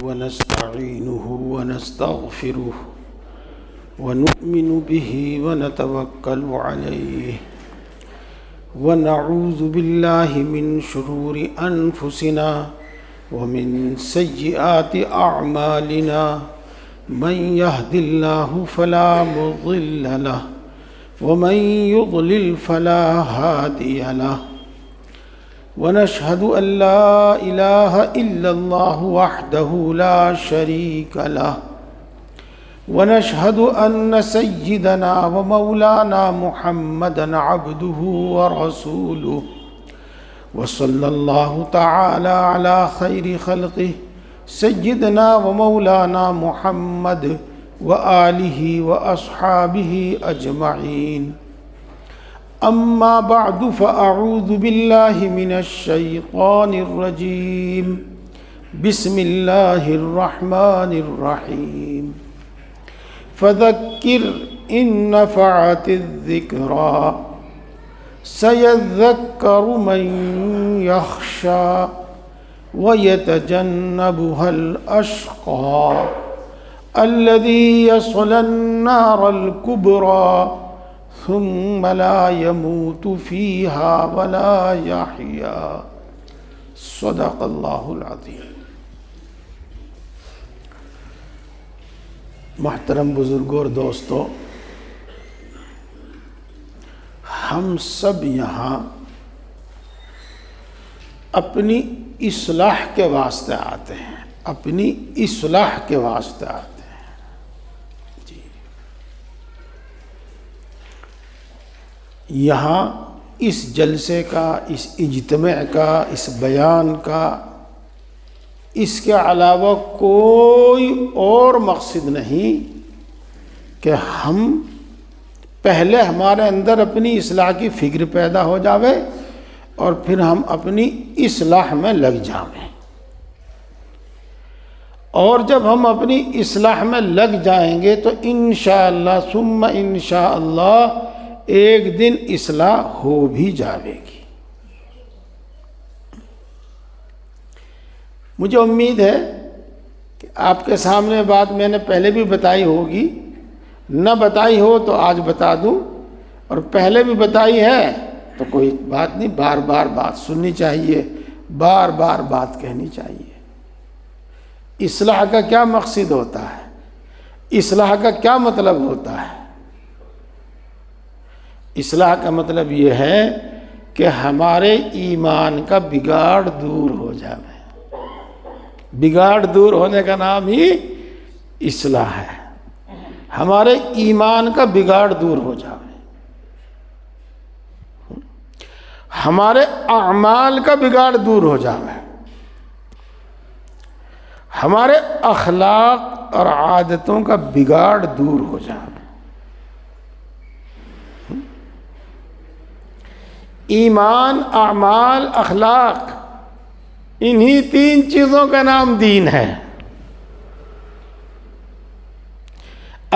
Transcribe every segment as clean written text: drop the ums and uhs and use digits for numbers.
ونستعينه ونستغفره ونؤمن به ونتوكل عليه ونعوذ بالله من شرور أنفسنا ومن سيئات أعمالنا من يهد الله فلا مضل له ومن يضلل فلا هادي له ونشهد أن لا إله إلا الله وحده لا شريك له ونشهد أن سيدنا ومولانا محمدا عبده ورسوله وصلى الله تعالى على خير خلقه سيدنا ومولانا محمد وآله وأصحابه أجمعين أما بعد فأعوذ بالله من الشيطان الرجيم بسم الله الرحمن الرحيم فذكر إن نفعت الذكرى سيذكر من يخشى ويتجنبها الأشقى الذي يصلى النار الكبرى ثم لا يموت فيها ولا يحيا صدق اللہ العظیم۔ محترم بزرگوں اور دوستو، ہم سب یہاں اپنی اصلاح کے واسطے آتے ہیں، اپنی اصلاح کے واسطے آتے ہیں۔ یہاں اس جلسے کا، اس اجتماع کا، اس بیان کا، اس کے علاوہ کوئی اور مقصد نہیں کہ ہم پہلے ہمارے اندر اپنی اصلاح کی فکر پیدا ہو جاوے اور پھر ہم اپنی اصلاح میں لگ جاویں، اور جب ہم اپنی اصلاح میں لگ جائیں گے تو انشاءاللہ ثم انشاءاللہ ایک دن اصلاح ہو بھی جاوے گی۔ مجھے امید ہے کہ آپ کے سامنے بات میں نے پہلے بھی بتائی ہوگی، نہ بتائی ہو تو آج بتا دوں، اور پہلے بھی بتائی ہے تو کوئی بات نہیں، بار بار بات سننی چاہیے، بار بار بات کہنی چاہیے۔ اصلاح کا کیا مقصد ہوتا ہے؟ اصلاح کا کیا مطلب ہوتا ہے؟ اصلاح کا مطلب یہ ہے کہ ہمارے ایمان کا بگاڑ دور ہو جائے۔ بگاڑ دور ہونے کا نام ہی اصلاح ہے۔ ہمارے ایمان کا بگاڑ دور ہو جائے، ہمارے اعمال کا بگاڑ دور ہو جائے، ہمارے اخلاق اور عادتوں کا بگاڑ دور ہو جائے۔ ایمان، اعمال، اخلاق، انہی تین چیزوں کا نام دین ہے۔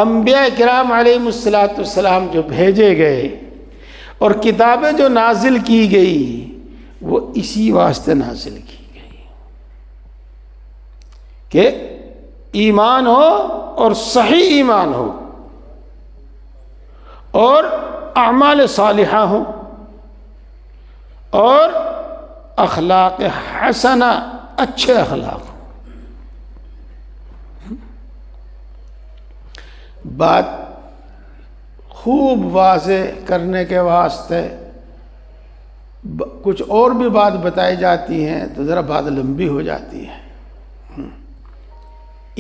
انبیاء کرام علیہم السلام جو بھیجے گئے اور کتابیں جو نازل کی گئی وہ اسی واسطے نازل کی گئی کہ ایمان ہو اور صحیح ایمان ہو اور اعمال صالحہ ہوں اور اخلاق حسنہ، اچھے اخلاق ہوں۔ بات خوب واضح کرنے کے واسطے کچھ اور بھی بات بتائی جاتی ہیں تو ذرا بات لمبی ہو جاتی ہے۔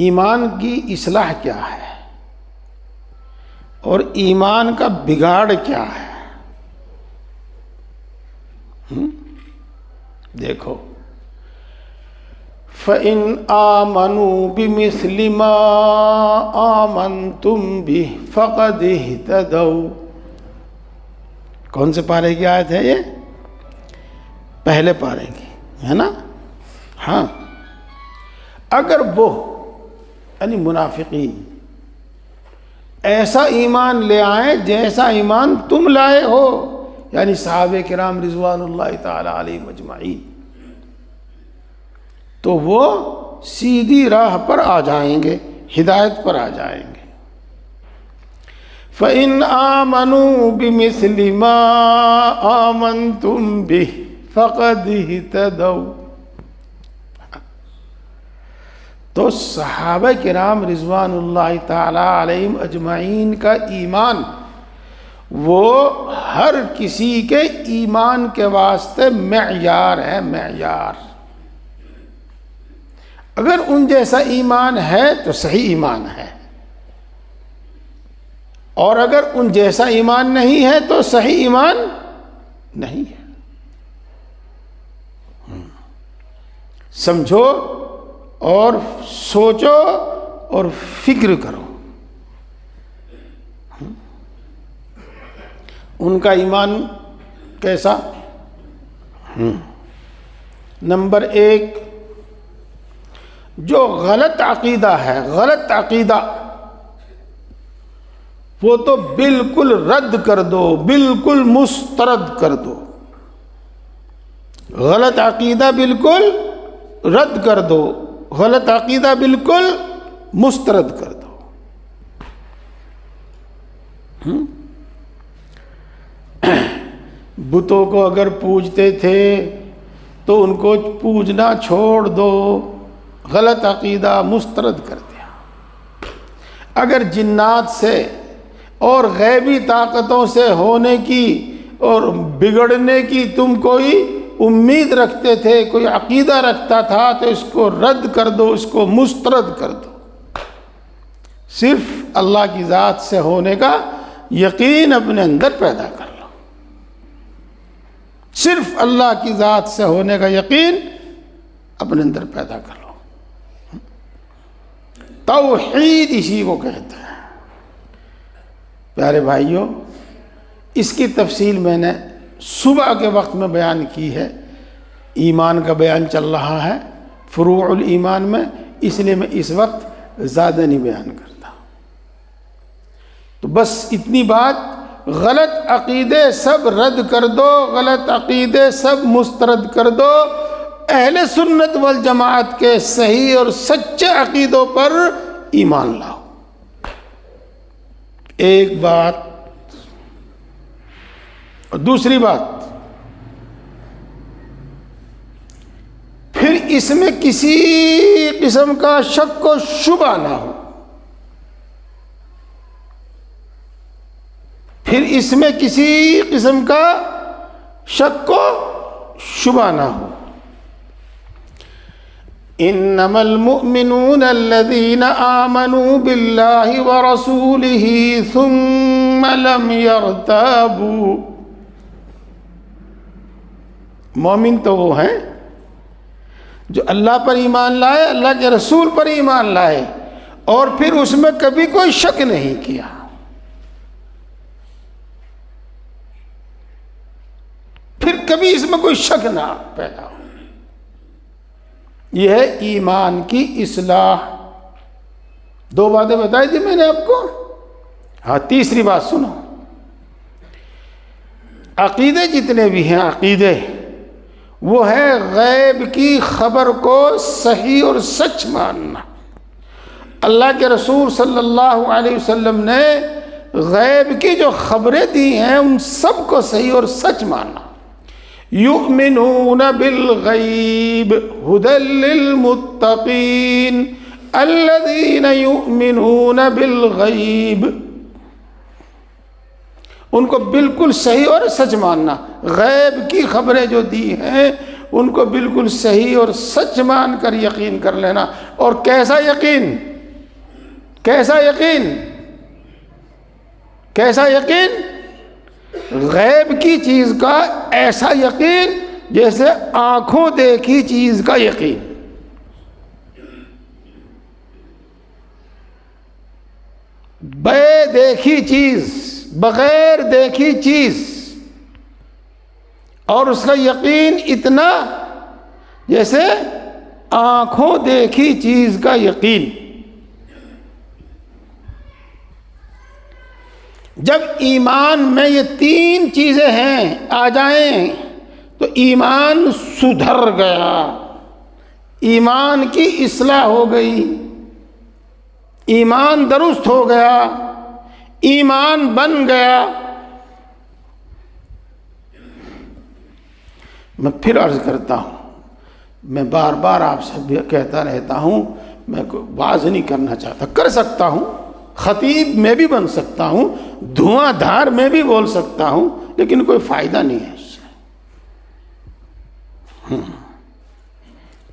ایمان کی اصلاح کیا ہے اور ایمان کا بگاڑ کیا ہے؟ دیکھو، فَإِنْ آمَنُوا بِمِثْلِ مَا آمَنْتُمْ بِهِ فَقَدِ اهْتَدَوْا۔ کون سے پارے کی آیت ہے یہ؟ پہلے پارے کی ہے نا؟ ہاں، اگر وہ یعنی منافقین ایسا ایمان لے آئیں جیسا ایمان تم لائے ہو، یعنی صحابہ کرام رضوان اللہ تعالی علیہم اجمعین، تو وہ سیدھی راہ پر آ جائیں گے، ہدایت پر آ جائیں گے۔ فَإِنْ آمَنُوا بِمِثْلِ مَا آمَنْتُمْ بِهِ فَقَدِ اهْتَدَوْا۔ تو صحابہ کرام رضوان اللہ تعالی علیہم اجمعین کا ایمان وہ ہر کسی کے ایمان کے واسطے معیار ہے، معیار۔ اگر ان جیسا ایمان ہے تو صحیح ایمان ہے، اور اگر ان جیسا ایمان نہیں ہے تو صحیح ایمان نہیں ہے۔ سمجھو اور سوچو اور فکر کرو۔ ان کا ایمان کیسا؟ نمبر ایک، جو غلط عقیدہ ہے، غلط عقیدہ وہ تو بالکل رد کر دو، بالکل مسترد کر دو۔ غلط عقیدہ بالکل رد کر دو، غلط عقیدہ بالکل مسترد کر دو۔ بتوں کو اگر پوجتے تھے تو ان کو پوجنا چھوڑ دو، غلط عقیدہ مسترد کر دیا۔ اگر جنات سے اور غیبی طاقتوں سے ہونے کی اور بگڑنے کی تم کوئی امید رکھتے تھے، کوئی عقیدہ رکھتا تھا، تو اس کو رد کر دو، اس کو مسترد کر دو۔ صرف اللہ کی ذات سے ہونے کا یقین اپنے اندر پیدا کر لو، صرف اللہ کی ذات سے ہونے کا یقین اپنے اندر پیدا کر لو۔ توحید اسی کو کہتے ہیں۔ پیارے بھائیوں، اس کی تفصیل میں نے صبح کے وقت میں بیان کی ہے، ایمان کا بیان چل رہا ہے فروع الایمان میں، اس لیے میں اس وقت زیادہ نہیں بیان کرتا۔ تو بس اتنی بات، غلط عقیدے سب رد کر دو، غلط عقیدے سب مسترد کر دو، اہل سنت والجماعت کے صحیح اور سچے عقیدوں پر ایمان لاؤ۔ ایک بات۔ اور دوسری بات، پھر اس میں کسی قسم کا شک و شبہ نہ ہو، پھر اس میں کسی قسم کا شک و شبہ نہ ہو۔ انما المؤمنون الذين آمنوا بالله ورسوله ثم لم يرتابوا۔ مومن تو وہ ہیں جو اللہ پر ایمان لائے، اللہ کے رسول پر ایمان لائے، اور پھر اس میں کبھی کوئی شک نہیں کیا۔ پھر کبھی اس میں کوئی شک نہ پیدا ہو۔ یہ ہے ایمان کی اصلاح۔ دو باتیں بتائی تھی میں نے آپ کو۔ ہاں، تیسری بات سنو۔ عقیدے جتنے بھی ہیں عقیدے، وہ ہے غیب کی خبر کو صحیح اور سچ ماننا۔ اللہ کے رسول صلی اللہ علیہ وسلم نے غیب کی جو خبریں دی ہیں ان سب کو صحیح اور سچ ماننا۔ یؤمنون بالغیب ھدی للمتقین الذین یؤمنون بالغیب۔ ان کو بالکل صحیح اور سچ ماننا، غیب کی خبریں جو دی ہیں ان کو بالکل صحیح اور سچ مان کر یقین کر لینا۔ اور کیسا یقین؟ کیسا یقین؟ کیسا یقین؟ غیب کی چیز کا ایسا یقین جیسے آنکھوں دیکھی چیز کا یقین۔ بے دیکھی چیز، بغیر دیکھی چیز، اور اس کا یقین اتنا جیسے آنکھوں دیکھی چیز کا یقین۔ جب ایمان میں یہ تین چیزیں ہیں آ جائیں تو ایمان سدھر گیا، ایمان کی اصلاح ہو گئی، ایمان درست ہو گیا، ایمان بن گیا۔ میں پھر عرض کرتا ہوں، میں بار بار آپ سے بھی کہتا رہتا ہوں، میں کوئی واز نہیں کرنا چاہتا، کر سکتا ہوں، خطیب میں بھی بن سکتا ہوں، دھواں دھار میں بھی بول سکتا ہوں، لیکن کوئی فائدہ نہیں ہے اس سے۔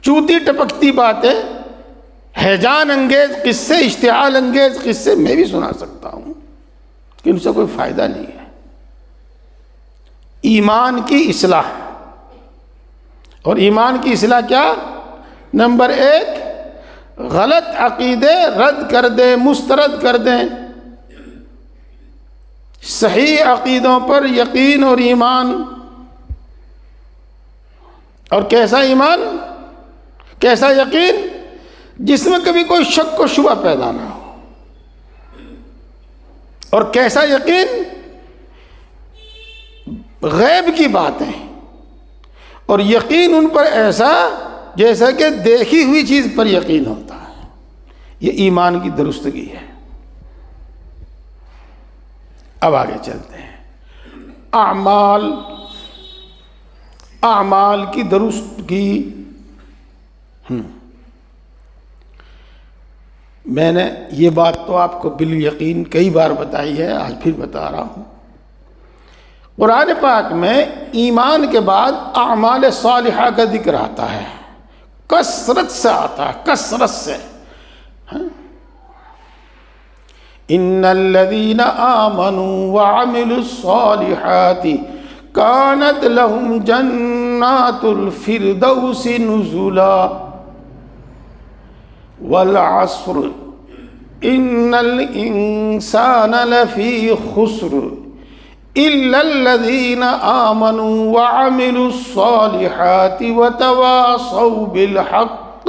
چوتی ٹپکتی باتیں، ہیجان انگیز قصے، اشتعال انگیز قصے میں بھی سنا سکتا ہوں، لیکن اس سے کوئی فائدہ نہیں ہے۔ ایمان کی اصلاح، اور ایمان کی اصلاح کیا؟ نمبر 1، غلط عقیدے رد کر دیں، مسترد کر دیں، صحیح عقیدوں پر یقین اور ایمان۔ اور کیسا ایمان، کیسا یقین؟ جس میں کبھی کوئی شک و شبہ پیدا نہ ہو۔ اور کیسا یقین؟ غیب کی باتیں، اور یقین ان پر ایسا جیسا کہ دیکھی ہوئی چیز پر یقین ہوتا ہے۔ یہ ایمان کی درستگی ہے۔ اب آگے چلتے ہیں، اعمال کی درستگی۔ میں نے یہ بات تو آپ کو بالیقین کئی بار بتائی ہے، آج پھر بتا رہا ہوں۔ قرآن پاک میں ایمان کے بعد اعمال صالحہ کا ذکر آتا ہے، کثرت سے آتا ہے، کثرت سے۔ ان الذین آمنوا وعملوا الصالحات کانت لهم جنات الفردوس نزلا والعصر ان الانسان لفی خسر الا الذین آمنوا وعملوا الصالحات وتواصوا بالحق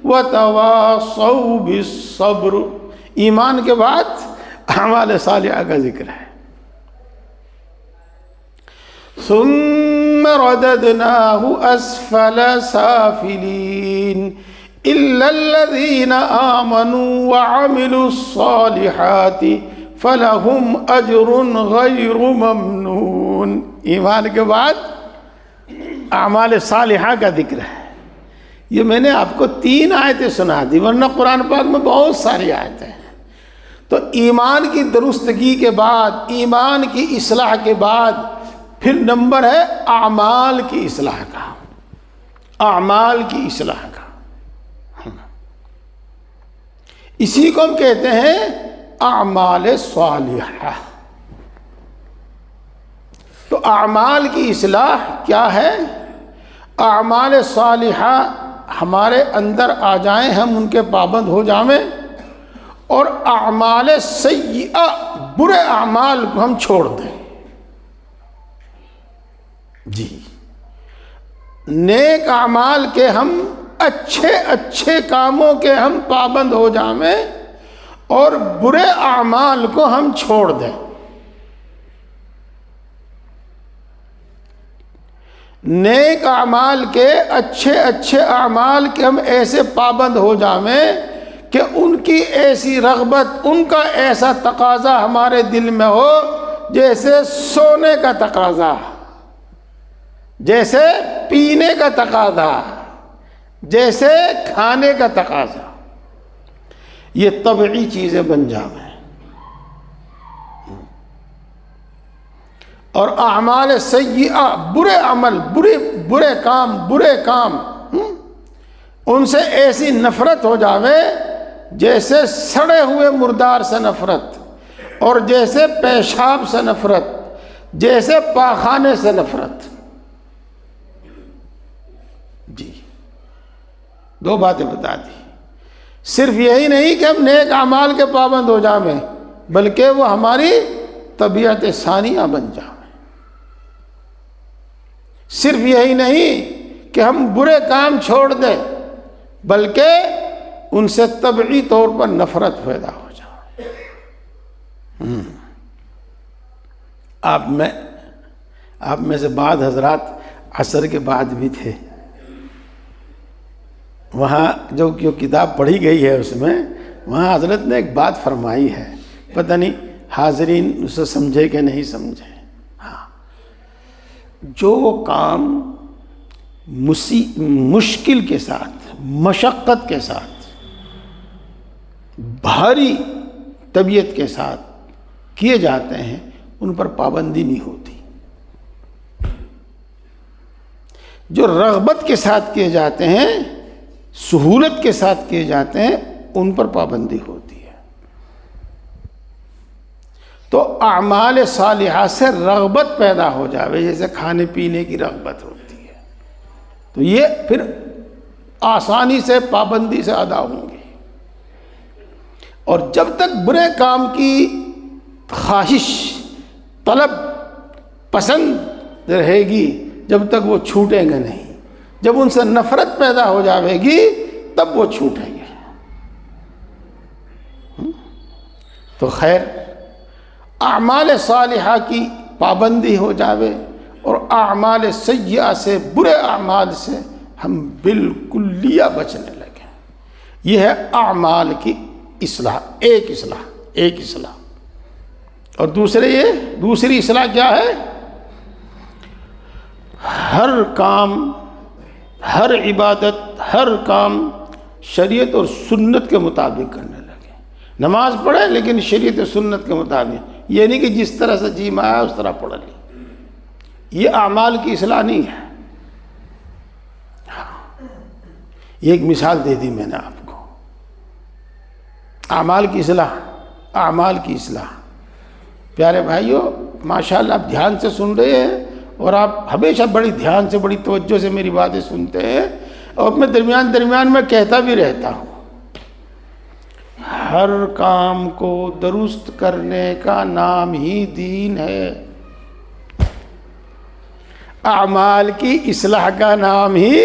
وتواصوا بالصبر۔ ایمان کے بعد اعمال صالحہ کا ذکر ہے۔ ثم رددناه اسفل سافلین الا الذین آمنوا وعملوا الصالحات فلہم اجر غیر ممنون۔ ایمان کے بعد اعمال صالحہ کا ذکر ہے۔ یہ میں نے آپ کو 3 آیتیں سنا دی، ورنہ قرآن پاک میں بہت ساری آیتیں ہیں۔ تو ایمان کی درستگی کے بعد، ایمان کی اصلاح کے بعد پھر نمبر ہے اعمال کی اصلاح کا، اعمال کی اصلاح کا۔ اسی کو ہم کہتے ہیں اعمال صالحہ۔ تو اعمال کی اصلاح کیا ہے؟ اعمال صالحہ ہمارے اندر آ جائیں، ہم ان کے پابند ہو جائیں، اور اعمال سیئہ، برے اعمال کو ہم چھوڑ دیں۔ جی، نیک اعمال کے ہم اچھے کاموں کے ہم پابند ہو جائیں، اور برے اعمال کو ہم چھوڑ دیں۔ نیک اعمال کے، اچھے اعمال کے ہم ایسے پابند ہو جائیں کہ ان کی ایسی رغبت، ان کا ایسا تقاضا ہمارے دل میں ہو، جیسے سونے کا تقاضا، جیسے پینے کا تقاضا، جیسے کھانے کا تقاضا، یہ طبعی چیزیں بن جائیں۔ اور اعمال سیئہ، برے عمل، برے کام، ان سے ایسی نفرت ہو جاوے جیسے سڑے ہوئے مردار سے نفرت، اور جیسے پیشاب سے نفرت، جیسے پاخانے سے نفرت۔ جی، 2 باتیں بتا دی۔ صرف یہی نہیں کہ ہم نیک اعمال کے پابند ہو جائیں، بلکہ وہ ہماری طبیعت ثانیہ بن جائیں۔ صرف یہی نہیں کہ ہم برے کام چھوڑ دیں، بلکہ ان سے طبعی طور پر نفرت پیدا ہو جائے۔ آپ میں سے بعض حضرات عصر کے بعد بھی تھے، وہاں جو کتاب پڑھی گئی ہے اس میں وہاں حضرت نے ایک بات فرمائی ہے، پتہ نہیں حاضرین اسے سمجھے کہ نہیں سمجھے۔ ہاں، جو کام مشکل کے ساتھ، مشقت کے ساتھ، بھاری طبیعت کے ساتھ کیے جاتے ہیں ان پر پابندی نہیں ہوتی، جو رغبت کے ساتھ کیے جاتے ہیں، سہولت کے ساتھ کیے جاتے ہیں، ان پر پابندی ہوتی ہے۔ تو اعمال صالحہ سے رغبت پیدا ہو جاوے، جیسے کھانے پینے کی رغبت ہوتی ہے، تو یہ پھر آسانی سے پابندی سے ادا ہوں گے۔ اور جب تک برے کام کی خواہش، طلب، پسند رہے گی، جب تک وہ چھوٹیں گے نہیں۔ جب ان سے نفرت پیدا ہو جاوے گی تب وہ چھوٹیں گے۔ تو خیر، اعمال صالحہ کی پابندی ہو جاوے اور اعمال سیئہ سے، برے اعمال سے ہم بالکلیہ بچنے لگیں۔ یہ ہے اعمال کی اصلاح، ایک اصلاح۔ اور دوسری اصلاح کیا ہے؟ ہر کام، ہر عبادت، ہر کام شریعت اور سنت کے مطابق کرنے لگے۔ نماز پڑھیں لیکن شریعت اور سنت کے مطابق، یہ نہیں کہ جس طرح سے جی میں آیا اس طرح پڑھ لی۔ یہ اعمال کی اصلاح نہیں ہے۔ یہ ایک مثال دے دی میں نے آپ کو، اعمال کی اصلاح۔ پیارے بھائیو، ماشاءاللہ آپ دھیان سے سن رہے ہیں اور آپ ہمیشہ بڑی دھیان سے، بڑی توجہ سے میری باتیں سنتے ہیں، اور میں درمیان میں کہتا بھی رہتا ہوں، ہر کام کو درست کرنے کا نام ہی دین ہے۔ اعمال کی اصلاح کا نام ہی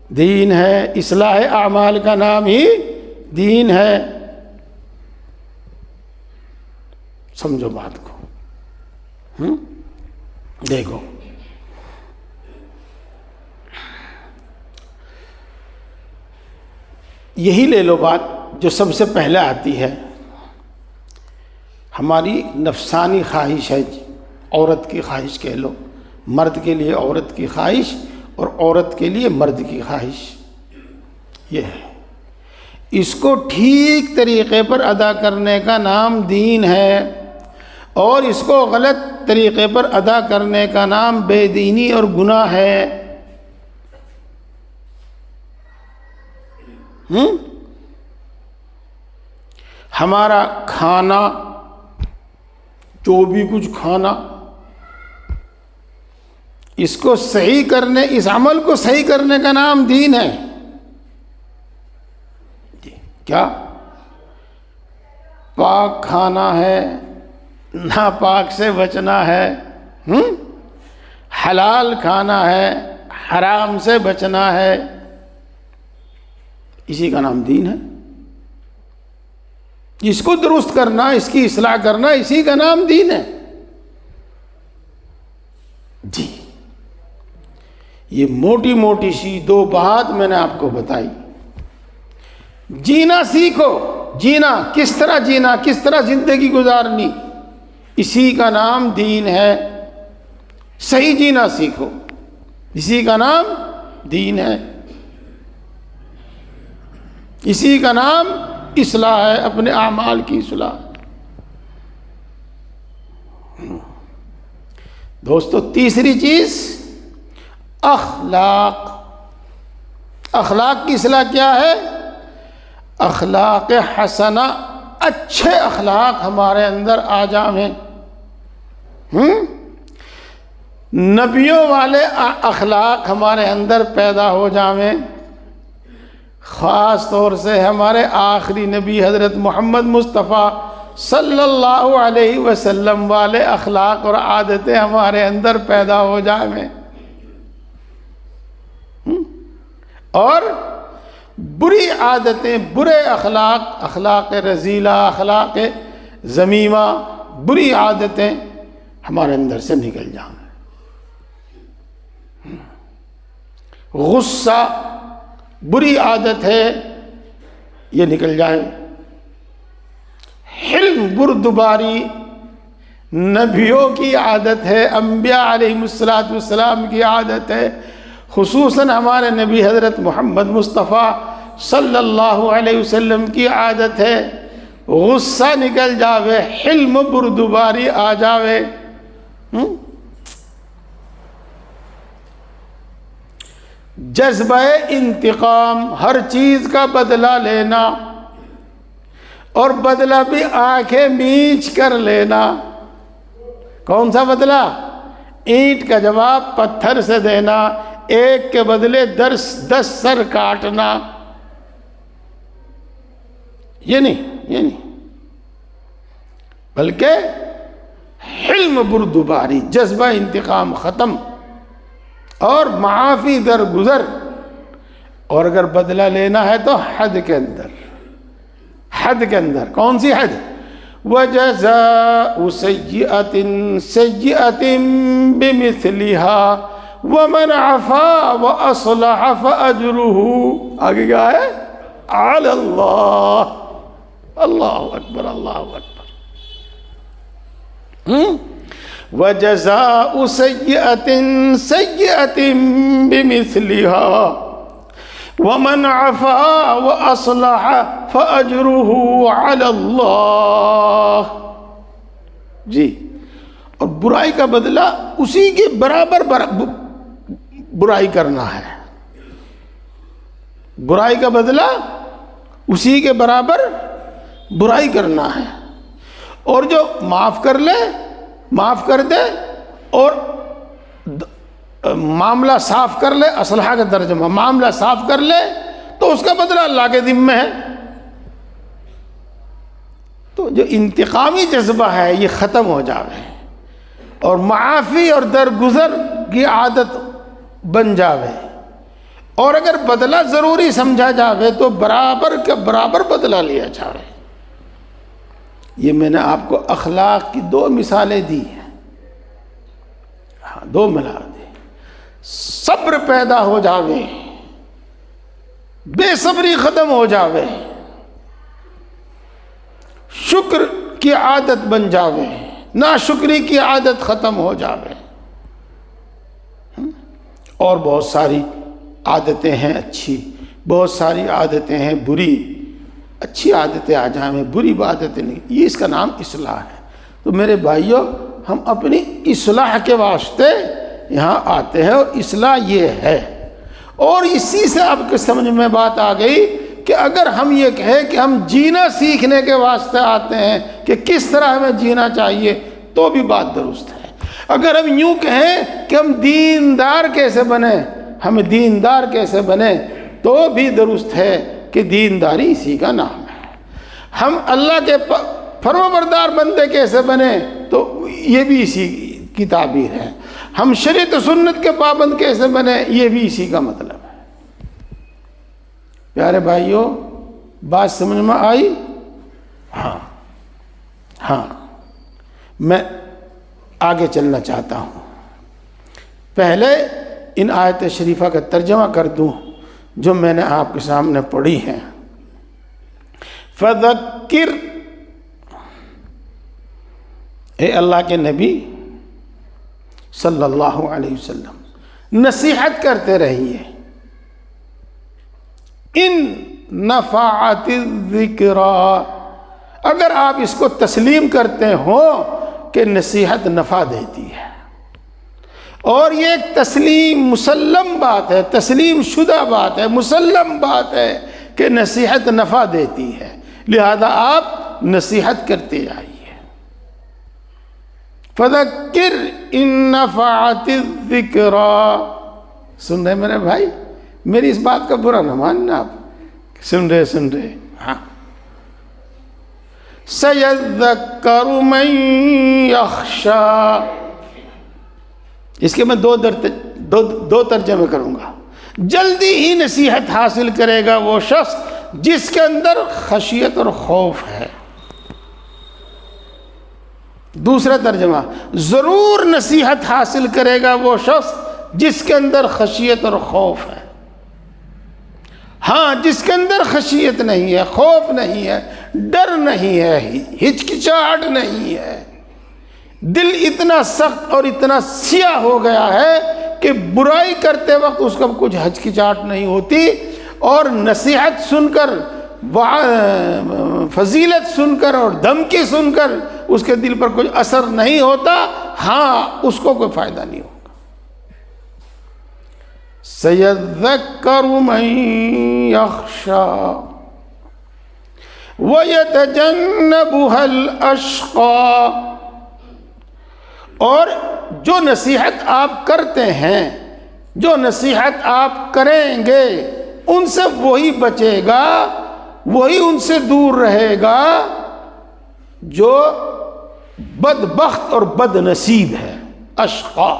دین ہے، اصلاح اعمال کا نام ہی دین ہے۔ سمجھو بات کو۔ دیکھو، یہی لے لو بات جو سب سے پہلے آتی ہے، ہماری نفسانی خواہش ہے، عورت کی خواہش کہہ لو، مرد کے لیے عورت کی خواہش اور عورت کے لیے مرد کی خواہش، یہ ہے۔ اس کو ٹھیک طریقے پر ادا کرنے کا نام دین ہے، اور اس کو غلط طریقے پر ادا کرنے کا نام بے دینی اور گناہ ہے۔ ہمارا کھانا، جو بھی کچھ کھانا، اس کو صحیح کرنے، اس عمل کو صحیح کرنے کا نام دین ہے۔ کیا پاک کھانا ہے، ناپاک سے بچنا ہے، حلال کھانا ہے، حرام سے بچنا ہے، اسی کا نام دین ہے۔ اس کو درست کرنا، اس کی اصلاح کرنا، اسی کا نام دین ہے۔ جی، یہ موٹی موٹی سی دو بات میں نے آپ کو بتائی۔ جینا سیکھو، کس طرح زندگی گزارنی، اسی کا نام دین ہے۔ صحیح جینا سیکھو، اسی کا نام دین ہے، اسی کا نام اصلاح ہے، اپنے اعمال کی اصلاح۔ دوستو، تیسری چیز اخلاق کی اصلاح کیا ہے؟ اخلاق حسنہ، اچھے اخلاق ہمارے اندر آ جائیں، نبیوں والے اخلاق ہمارے اندر پیدا ہو جائیں، خاص طور سے ہمارے آخری نبی حضرت محمد مصطفیٰ صلی اللہ علیہ وسلم والے اخلاق اور عادتیں ہمارے اندر پیدا ہو جائیں، اور بری عادتیں، برے اخلاق رذیلہ، اخلاق ذمیمہ، بری عادتیں ہمارے اندر سے نکل جائیں۔ غصہ، بری عادت ہے یہ نکل جائے۔ حلم بردباری نبیوں کی عادت ہے، انبیاء علیہ السلام کی عادت ہے، خصوصاً ہمارے نبی حضرت محمد مصطفیٰ صلی اللہ علیہ وسلم کی عادت ہے۔ غصہ نکل جاوے، حلم بردباری آ جاوے، جذبہ انتقام، ہر چیز کا بدلہ لینا، اور بدلہ بھی آنکھیں میچ کر لینا۔ کون سا بدلہ؟ اینٹ کا جواب پتھر سے دینا، ایک کے بدلے 10 سر کاٹنا، یہ نہیں، بلکہ حلم بردباری، جذبہ انتقام ختم، اور معافی درگزر، اور اگر بدلہ لینا ہے تو حد کے اندر۔ حد کے اندر کون سی حد؟ وَجَزَاءُ سَيِّئَةٍ سَيِّئَةٍ بِمِثْلِهَا وَمَنْ عَفَا وَأَصْلَحَ فَأَجْرُهُ، آگے کیا ہے؟ عَلَى اللَّهِ۔ اللہ اکبر، اللہ اکبر۔ وَجَزَاءُ سَيِّئَةٍ سَيِّئَةٍ بِمِثْلِهَا وَمَنْ عَفَا وَأَصْلَحَ فَأَجْرُهُ عَلَى اللَّهِ۔ جی، اور برائی کا بدلہ اسی کے برابر برائی کرنا ہے، برائی کا بدلہ اسی کے برابر برائی کرنا ہے، اور جو معاف کر لے، معاف کر دے اور معاملہ صاف کر لے، اصلاح کا ترجمہ معاملہ صاف کر لے، تو اس کا بدلہ اللہ کے ذمہ ہے۔ تو جو انتقامی جذبہ ہے یہ ختم ہو جاوے، اور معافی اور درگزر کی عادت بن جاوے، اور اگر بدلہ ضروری سمجھا جاوے تو برابر کا برابر بدلہ لیا جاوے۔ یہ میں نے آپ کو اخلاق کی 2 مثالیں دی ہیں، 2 ملا دی۔ صبر پیدا ہو جاوے، بے صبری ختم ہو جاوے، شکر کی عادت بن جاوے، ناشکری کی عادت ختم ہو جاوے، اور بہت ساری عادتیں ہیں اچھی، بہت ساری عادتیں ہیں بری، اچھی عادتیں آ جائیں، بری عادتیں نہیں، یہ اس کا نام اصلاح ہے۔ تو میرے بھائیوں، ہم اپنی اصلاح کے واسطے یہاں آتے ہیں، اور اصلاح یہ ہے، اور اسی سے آپ کے سمجھ میں بات آ گئی کہ اگر ہم یہ کہیں کہ ہم جینا سیکھنے کے واسطے آتے ہیں کہ کس طرح ہمیں جینا چاہیے، تو بھی بات درست ہے۔ اگر ہم یوں کہیں کہ ہم دیندار کیسے بنیں، ہم دیندار کیسے بنیں، تو بھی درست ہے کہ دینداری اسی کا نام ہے۔ ہم اللہ کے فرمانبردار بندے کیسے بنیں، تو یہ بھی اسی کی تعبیر ہے۔ ہم شریعت و سنت کے پابند کیسے بنیں، یہ بھی اسی کا مطلب ہے۔ پیارے بھائیوں، بات سمجھ میں آئی؟ ہاں، میں آگے چلنا چاہتا ہوں۔ پہلے ان آیت شریفہ کا ترجمہ کر دوں جو میں نے آپ کے سامنے پڑھی ہیں۔ فذکر، اے اللہ کے نبی صلی اللہ علیہ وسلم، نصیحت کرتے رہیے۔ ان نفعت الذکریٰ، اگر آپ اس کو تسلیم کرتے ہو کہ نصیحت نفع دیتی ہے، اور یہ ایک تسلیم مسلم بات ہے، تسلیم شدہ بات ہے، مسلم بات ہے کہ نصیحت نفع دیتی ہے، لہذا آپ نصیحت کرتے آئیے۔ فذکر ان نفعت الذکریٰ، سن رہے میرے بھائی؟ میری اس بات کا برا نہ ماننا، آپ سن رہے؟ ہاں۔ سَيَذَّكَّرُ مَن يَخْشَىٰ، اس کے میں دو ترجمے کروں گا۔ جلدی ہی نصیحت حاصل کرے گا وہ شخص جس کے اندر خشیت اور خوف ہے۔ دوسرا ترجمہ، ضرور نصیحت حاصل کرے گا وہ شخص جس کے اندر خشیت اور خوف ہے۔ ہاں جس کے اندر خشیت نہیں ہے، خوف نہیں ہے، ڈر نہیں ہے، ہچکچاہٹ نہیں ہے، دل اتنا سخت اور اتنا سیاہ ہو گیا ہے کہ برائی کرتے وقت اس کا کچھ ہچکچاہٹ نہیں ہوتی، اور نصیحت سن کر، فضیلت سن کر اور دھمکی سن کر اس کے دل پر کوئی اثر نہیں ہوتا، ہاں اس کو کوئی فائدہ نہیں ہوگا۔ سَيَذَّكَّرُ مَن يَخْشَىٰ وَيَتَجَنَّبُهَا الْأَشْقَىٰ، اور جو نصیحت آپ کرتے ہیں، جو نصیحت آپ کریں گے، ان سے وہی بچے گا، وہی ان سے دور رہے گا جو بدبخت اور بد نصیب ہے، اشقا۔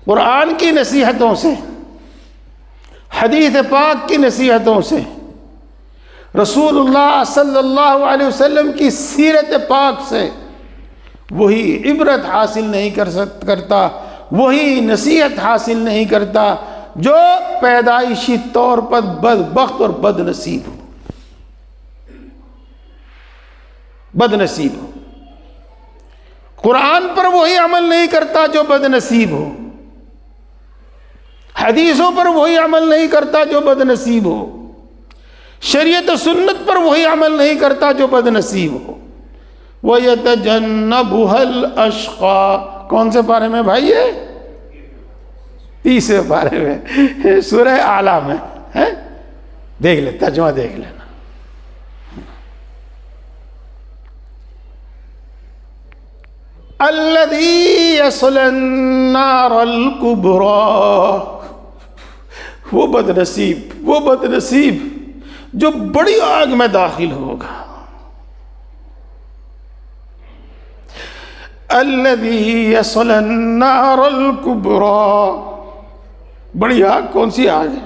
قرآن کی نصیحتوں سے، حدیث پاک کی نصیحتوں سے، رسول اللہ صلی اللہ علیہ وسلم کی سیرت پاک سے وہی عبرت حاصل نہیں کرتا، وہی نصیحت حاصل نہیں کرتا جو پیدائشی طور پر بدبخت اور بد نصیب ہو، بد نصیب ہو۔ قرآن پر وہی عمل نہیں کرتا جو بد نصیب ہو، حدیثوں پر وہی عمل نہیں کرتا جو بد نصیب ہو، شریعت و سنت پر وہی عمل نہیں کرتا جو بد نصیب ہو۔ وَيَتَجَنَّبُهَا الْأَشْقَىٰ، کون سے پارے میں بھائی ہے؟ 30 پارے میں، سورہ اعلیٰ میں ہے، دیکھ لے، ترجمہ دیکھ لینا۔ الَّذِي يَصْلَى النَّارَ الْكُبْرَىٰ، وہ بد نصیب، وہ بد نصیب جو بڑی آگ میں داخل ہوگا۔ الَّذِي يَصْلَى النَّارَ الْكُبْرَىٰ، بڑی آگ کون سی آگ ہے؟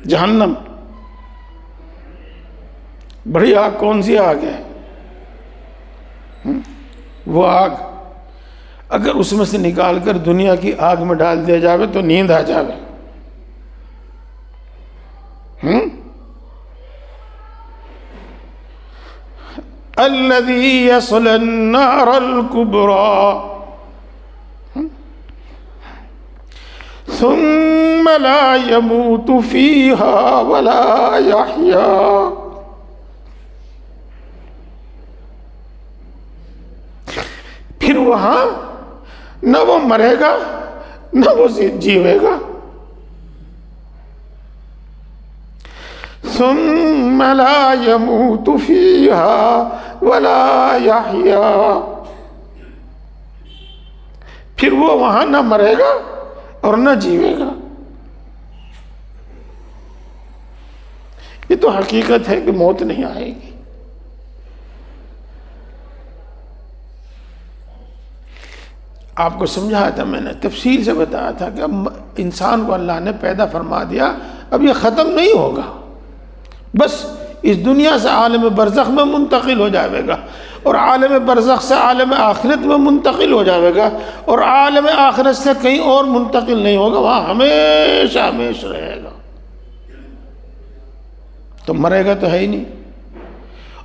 جہنم۔ بڑی آگ کون سی آگ ہے؟ وہ آگ اگر اس میں سے نکال کر دنیا کی آگ میں ڈال دیا جاوے تو نیند آ جاوے۔ الذي يصل النار الكبرى ثم لا يموت فيها ولا يحيا، پھر وہاں نہ وہ مرے گا نہ وہ جیوے گا۔ ثم لا يموت فيها ولا يحيا، پھر وہ وہاں نہ مرے گا اور نہ جیوے گا۔ یہ تو حقیقت ہے کہ موت نہیں آئے گی۔ آپ کو سمجھایا تھا میں نے، تفصیل سے بتایا تھا کہ اب انسان کو اللہ نے پیدا فرما دیا، اب یہ ختم نہیں ہوگا، بس اس دنیا سے عالم برزخ میں منتقل ہو جائے گا، اور عالم برزخ سے عالم آخرت میں منتقل ہو جائے گا، اور عالم آخرت سے کہیں اور منتقل نہیں ہوگا، وہاں ہمیشہ ہمیشہ رہے گا۔ تو مرے گا تو ہے ہی نہیں،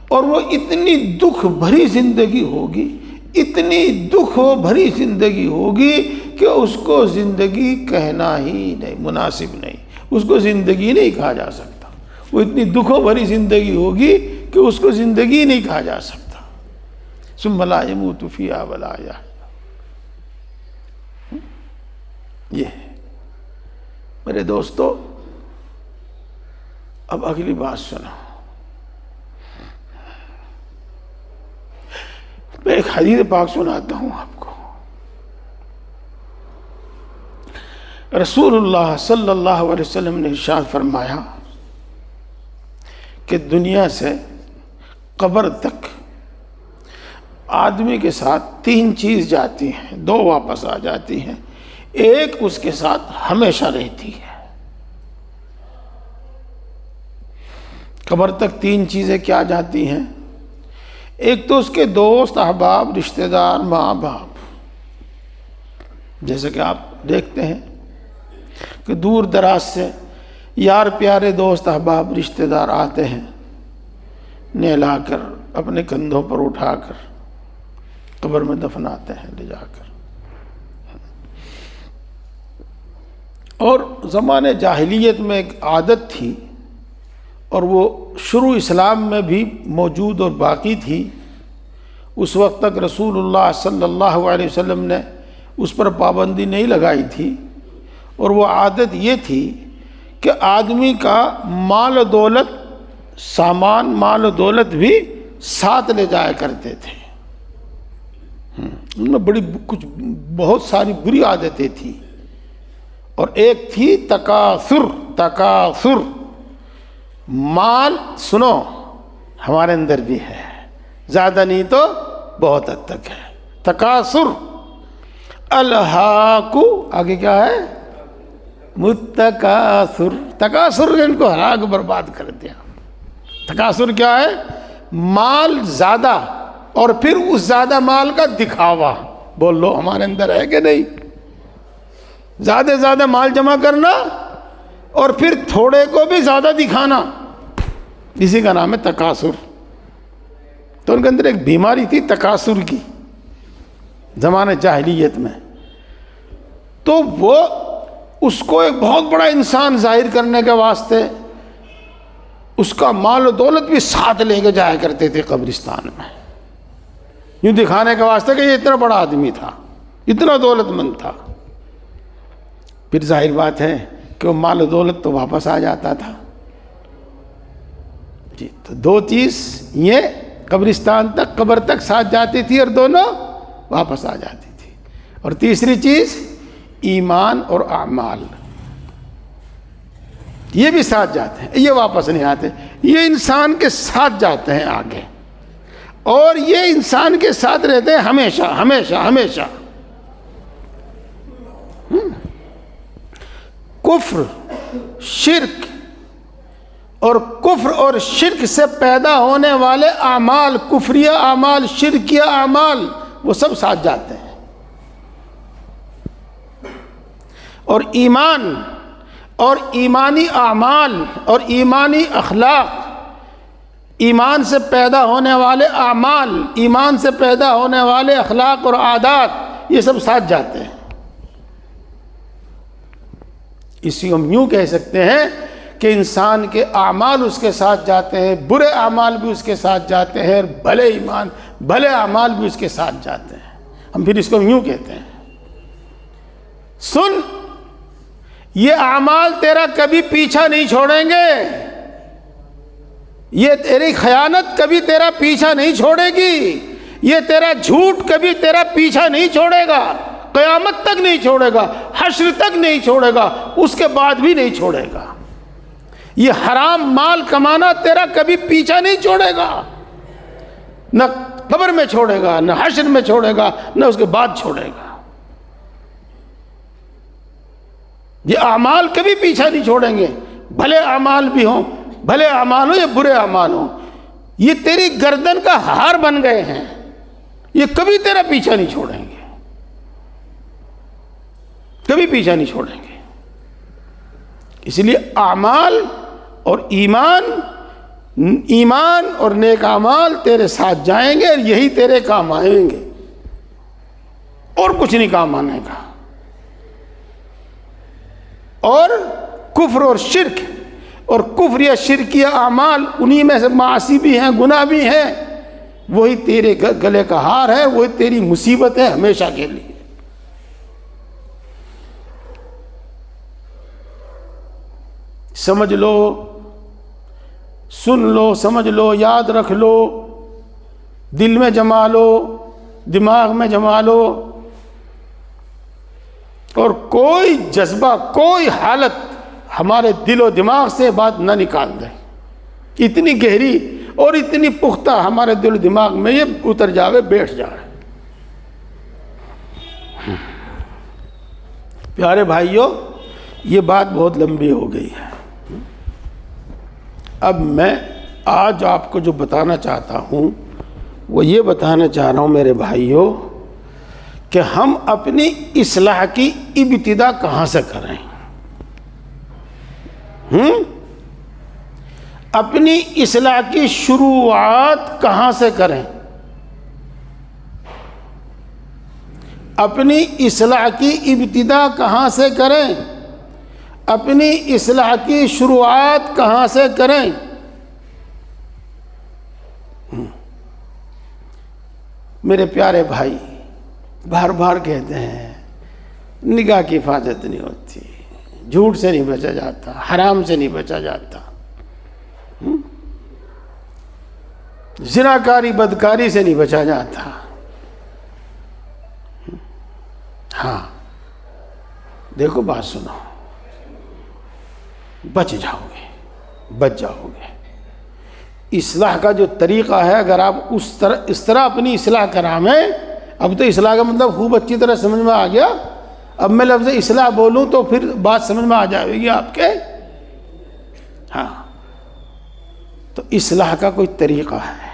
اور وہ اتنی دکھ بھری زندگی ہوگی، اتنی دکھ بھری زندگی ہوگی کہ اس کو زندگی کہنا ہی نہیں، مناسب نہیں، اس کو زندگی نہیں کہا جا سکتا۔ وہ اتنی دکھوں بھری زندگی ہوگی کہ اس کو زندگی نہیں کہا جا سکتا۔ ثم لا يموت فيها ولا يحيا، یہ میرے دوستو اب اگلی بات سنو۔ میں ایک حدیث پاک سناتا ہوں آپ کو۔ رسول اللہ صلی اللہ علیہ وسلم نے ارشاد فرمایا کہ دنیا سے قبر تک آدمی کے ساتھ 3 چیز جاتی ہیں، 2 واپس آ جاتی ہیں، ایک اس کے ساتھ ہمیشہ رہتی ہے۔ قبر تک 3 چیزیں کیا جاتی ہیں؟ ایک تو اس کے دوست، احباب، رشتہ دار، ماں باپ، جیسے کہ آپ دیکھتے ہیں کہ دور دراز سے یار پیارے دوست احباب رشتہ دار آتے ہیں، نہلا کر اپنے کندھوں پر اٹھا کر قبر میں دفناتے ہیں لے جا کر۔ اور زمانے جاہلیت میں ایک عادت تھی، اور وہ شروع اسلام میں بھی موجود اور باقی تھی۔ اس وقت تک رسول اللہ صلی اللہ علیہ وسلم نے اس پر پابندی نہیں لگائی تھی، اور وہ عادت یہ تھی کہ آدمی کا مال و دولت، سامان مال و دولت بھی ساتھ لے جایا کرتے تھے۔ ان میں کچھ بہت ساری بری عادتیں تھیں، اور ایک تھی تکاثر۔ مال سنو ہمارے اندر بھی ہے، زیادہ نہیں تو بہت حد تک ہے۔ تکاثر، الہاکو آگے کیا ہے؟ متکاثر۔ تکاثر نے ان کو ہرا کے برباد کر دیا۔ تکاثر کیا ہے؟ مال زیادہ، اور پھر اس زیادہ مال کا دکھاوا۔ بول لو ہمارے اندر ہے کہ نہیں؟ زیادہ زیادہ مال جمع کرنا اور پھر تھوڑے کو بھی زیادہ دکھانا، اسی کا نام ہے تکاثر۔ تو ان کے اندر ایک بیماری تھی تکاثر کی زمانہ جاہلیت میں۔ تو وہ اس کو ایک بہت بڑا انسان ظاہر کرنے کے واسطے اس کا مال و دولت بھی ساتھ لے کے جایا کرتے تھے قبرستان میں، یوں دکھانے کے واسطے کہ یہ اتنا بڑا آدمی تھا، اتنا دولت مند تھا۔ پھر ظاہر بات ہے کہ وہ مال و دولت تو واپس آ جاتا تھا۔ جی، تو دو چیز یہ قبرستان تک، قبر تک ساتھ جاتی تھی، اور دونوں واپس آ جاتی تھی۔ اور تیسری چیز ایمان اور اعمال، یہ بھی ساتھ جاتے ہیں، یہ واپس نہیں آتے، یہ انسان کے ساتھ جاتے ہیں آگے، اور یہ انسان کے ساتھ رہتے ہیں ہمیشہ ہمیشہ ہمیشہ۔ کفر، شرک، اور کفر اور شرک سے پیدا ہونے والے اعمال، کفریہ اعمال، شرکیہ اعمال، وہ سب ساتھ جاتے ہیں۔ اور ایمان اور ایمانی اعمال اور ایمانی اخلاق، ایمان سے پیدا ہونے والے اعمال، ایمان سے پیدا ہونے والے اخلاق اور عادات، یہ سب ساتھ جاتے ہیں۔ اسی ہم یوں کہہ سکتے ہیں کہ انسان کے اعمال اس کے ساتھ جاتے ہیں، برے اعمال بھی اس کے ساتھ جاتے ہیں، اور بھلے ایمان، بھلے اعمال بھی اس کے ساتھ جاتے ہیں۔ ہم پھر اس کو یوں کہتے ہیں، سن، یہ اعمال تیرا کبھی پیچھا نہیں چھوڑیں گے، یہ تیری خیانت کبھی تیرا پیچھا نہیں چھوڑے گی، یہ تیرا جھوٹ کبھی تیرا پیچھا نہیں چھوڑے گا، قیامت تک نہیں چھوڑے گا، حشر تک نہیں چھوڑے گا، اس کے بعد بھی نہیں چھوڑے گا۔ یہ حرام مال کمانا تیرا کبھی پیچھا نہیں چھوڑے گا، نہ قبر میں چھوڑے گا، نہ حشر میں چھوڑے گا، نہ اس کے بعد چھوڑے گا۔ یہ اعمال کبھی پیچھا نہیں چھوڑیں گے، بھلے اعمال بھی ہوں، بھلے اعمال ہوں یا برے اعمال ہوں، یہ تیری گردن کا ہار بن گئے ہیں، یہ کبھی تیرا پیچھا نہیں چھوڑیں گے، کبھی پیچھا نہیں چھوڑیں گے۔ اس لیے اعمال اور ایمان اور نیک اعمال تیرے ساتھ جائیں گے، اور یہی تیرے کام آئیں گے، اور کچھ نہیں کام آنے کا۔ اور کفر اور شرک، اور کفر یا شرکیہ اعمال، انہی میں سے معاصی بھی ہیں، گناہ بھی ہیں، وہی تیرے گلے کا ہار ہے، وہی تیری مصیبت ہے ہمیشہ کے لیے۔ سمجھ لو، سن لو، سمجھ لو، یاد رکھ لو، دل میں جما لو، دماغ میں جما لو، اور کوئی جذبہ، کوئی حالت ہمارے دل و دماغ سے بات نہ نکال دے، اتنی گہری اور اتنی پختہ ہمارے دل و دماغ میں یہ اتر جاوے، بیٹھ جائے۔ پیارے بھائیوں، یہ بات بہت لمبی ہو گئی ہے، اب میں آج آپ کو جو بتانا چاہتا ہوں وہ یہ بتانا چاہ رہا ہوں میرے بھائیوں کہ ہم اپنی اصلاح کی ابتدا کہاں سے کریں۔ اپنی اصلاح کی شروعات کہاں سے کریں؟ اپنی اصلاح کی ابتدا کہاں سے کریں؟ اپنی اصلاح کی شروعات کہاں سے کریں؟ میرے پیارے بھائی، بار بار کہتے ہیں نگاہ کی حفاظت نہیں ہوتی، جھوٹ سے نہیں بچا جاتا، حرام سے نہیں بچا جاتا، زناکاری بدکاری سے نہیں بچا جاتا۔ ہاں دیکھو بات سنو، بچ جاؤ گے۔ اصلاح کا جو طریقہ ہے، اگر آپ اس طرح اپنی اصلاح کرامیں، اب تو اصلاح کا مطلب خوب اچھی طرح سمجھ میں آ گیا، اب میں لفظ اصلاح بولوں تو پھر بات سمجھ میں آ جائے گی آپ کے۔ ہاں تو اصلاح کا کوئی طریقہ ہے،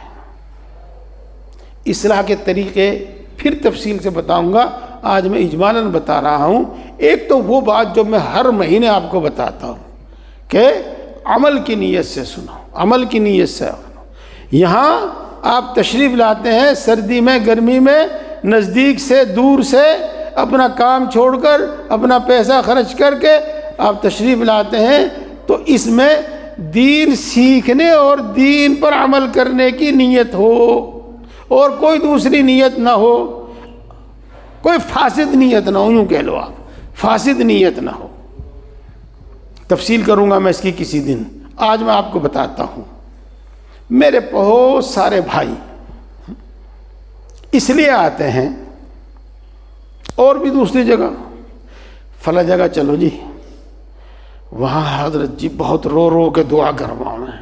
اصلاح کے طریقے پھر تفصیل سے بتاؤں گا، آج میں اجمالاً بتا رہا ہوں۔ ایک تو وہ بات جو میں ہر مہینے آپ کو بتاتا ہوں کہ عمل کی نیت سے سنو، عمل کی نیت سے سنو۔ یہاں آپ تشریف لاتے ہیں سردی میں، گرمی میں، نزدیک سے دور سے، اپنا کام چھوڑ کر، اپنا پیسہ خرچ کر کے آپ تشریف لاتے ہیں، تو اس میں دین سیکھنے اور دین پر عمل کرنے کی نیت ہو، اور کوئی دوسری نیت نہ ہو، کوئی فاسد نیت نہ ہو، یوں کہہ لو آپ، فاسد نیت نہ ہو۔ تفصیل کروں گا میں اس کی کسی دن، آج میں آپ کو بتاتا ہوں۔ میرے بہت سارے بھائی اس لیے آتے ہیں، اور بھی دوسری جگہ، فلاں جگہ چلو جی، وہاں حضرت جی بہت رو رو کے دعا کرواؤں میں،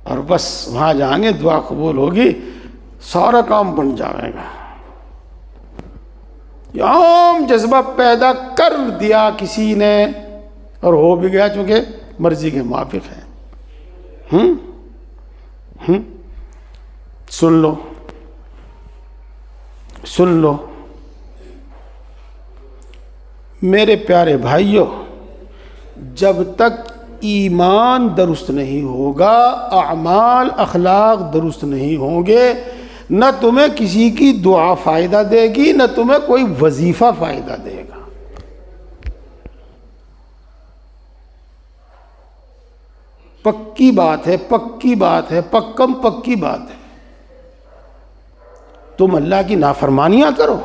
اور بس وہاں جائیں گے دعا قبول ہوگی، سارا کام بن جائے گا۔ عام جذبہ پیدا کر دیا کسی نے، اور ہو بھی گیا چونکہ مرضی کے موافق ہے۔ سن لو میرے پیارے بھائیوں، جب تک ایمان درست نہیں ہوگا، اعمال اخلاق درست نہیں ہوں گے، نہ تمہیں کسی کی دعا فائدہ دے گی، نہ تمہیں کوئی وظیفہ فائدہ دے گا۔ پکی بات ہے، پکی بات ہے، پکم پکی بات ہے۔ تم اللہ کی نافرمانیاں کرو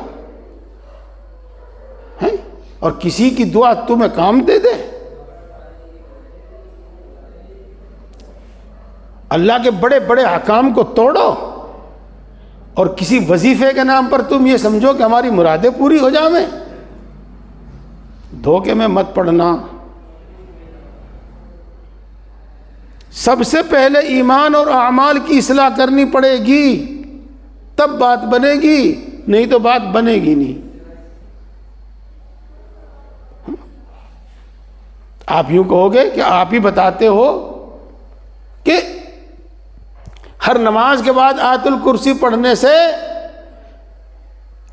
اور کسی کی دعا تمہیں کام دے دے، اللہ کے بڑے بڑے احکام کو توڑو، اور کسی وظیفے کے نام پر تم یہ سمجھو کہ ہماری مرادیں پوری ہو جائیں۔ دھوکے میں مت پڑنا۔ سب سے پہلے ایمان اور اعمال کی اصلاح کرنی پڑے گی، تب بات بنے گی، نہیں تو بات بنے گی نہیں۔ آپ یوں کہو گے کہ آپ ہی بتاتے ہو کہ ہر نماز کے بعد آیت الکرسی پڑھنے سے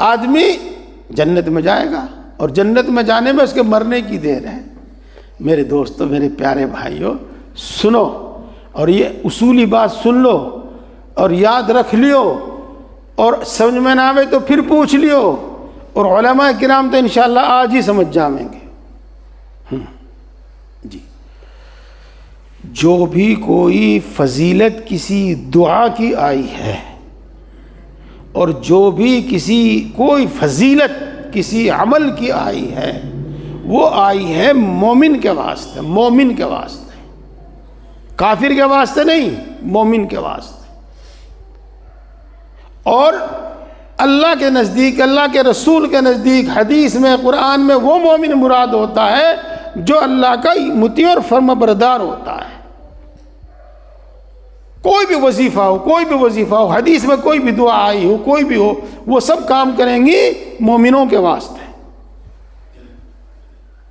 آدمی جنت میں جائے گا، اور جنت میں جانے میں اس کے مرنے کی دیر ہے۔ میرے دوستو، میرے پیارے بھائیو، سنو، اور یہ اصولی بات سن لو اور یاد رکھ لیو، اور سمجھ میں نہ آوے تو پھر پوچھ لیو، اور علماء کرام تو انشاءاللہ آج ہی سمجھ جائیں گے۔ جی، جو بھی کوئی فضیلت کسی دعا کی آئی ہے، اور جو بھی کوئی فضیلت کسی عمل کی آئی ہے، وہ آئی ہے مومن کے واسطے، مومن کے واسطے، کافر کے واسطے نہیں، مومن کے واسطے۔ اور اللہ کے نزدیک، اللہ کے رسول کے نزدیک، حدیث میں، قرآن میں وہ مومن مراد ہوتا ہے جو اللہ کا مطیع اور فرما بردار ہوتا ہے۔ کوئی بھی وظیفہ ہو، کوئی بھی وظیفہ ہو، حدیث میں کوئی بھی دعا آئی ہو، کوئی بھی ہو، وہ سب کام کریں گی مومنوں کے واسطے۔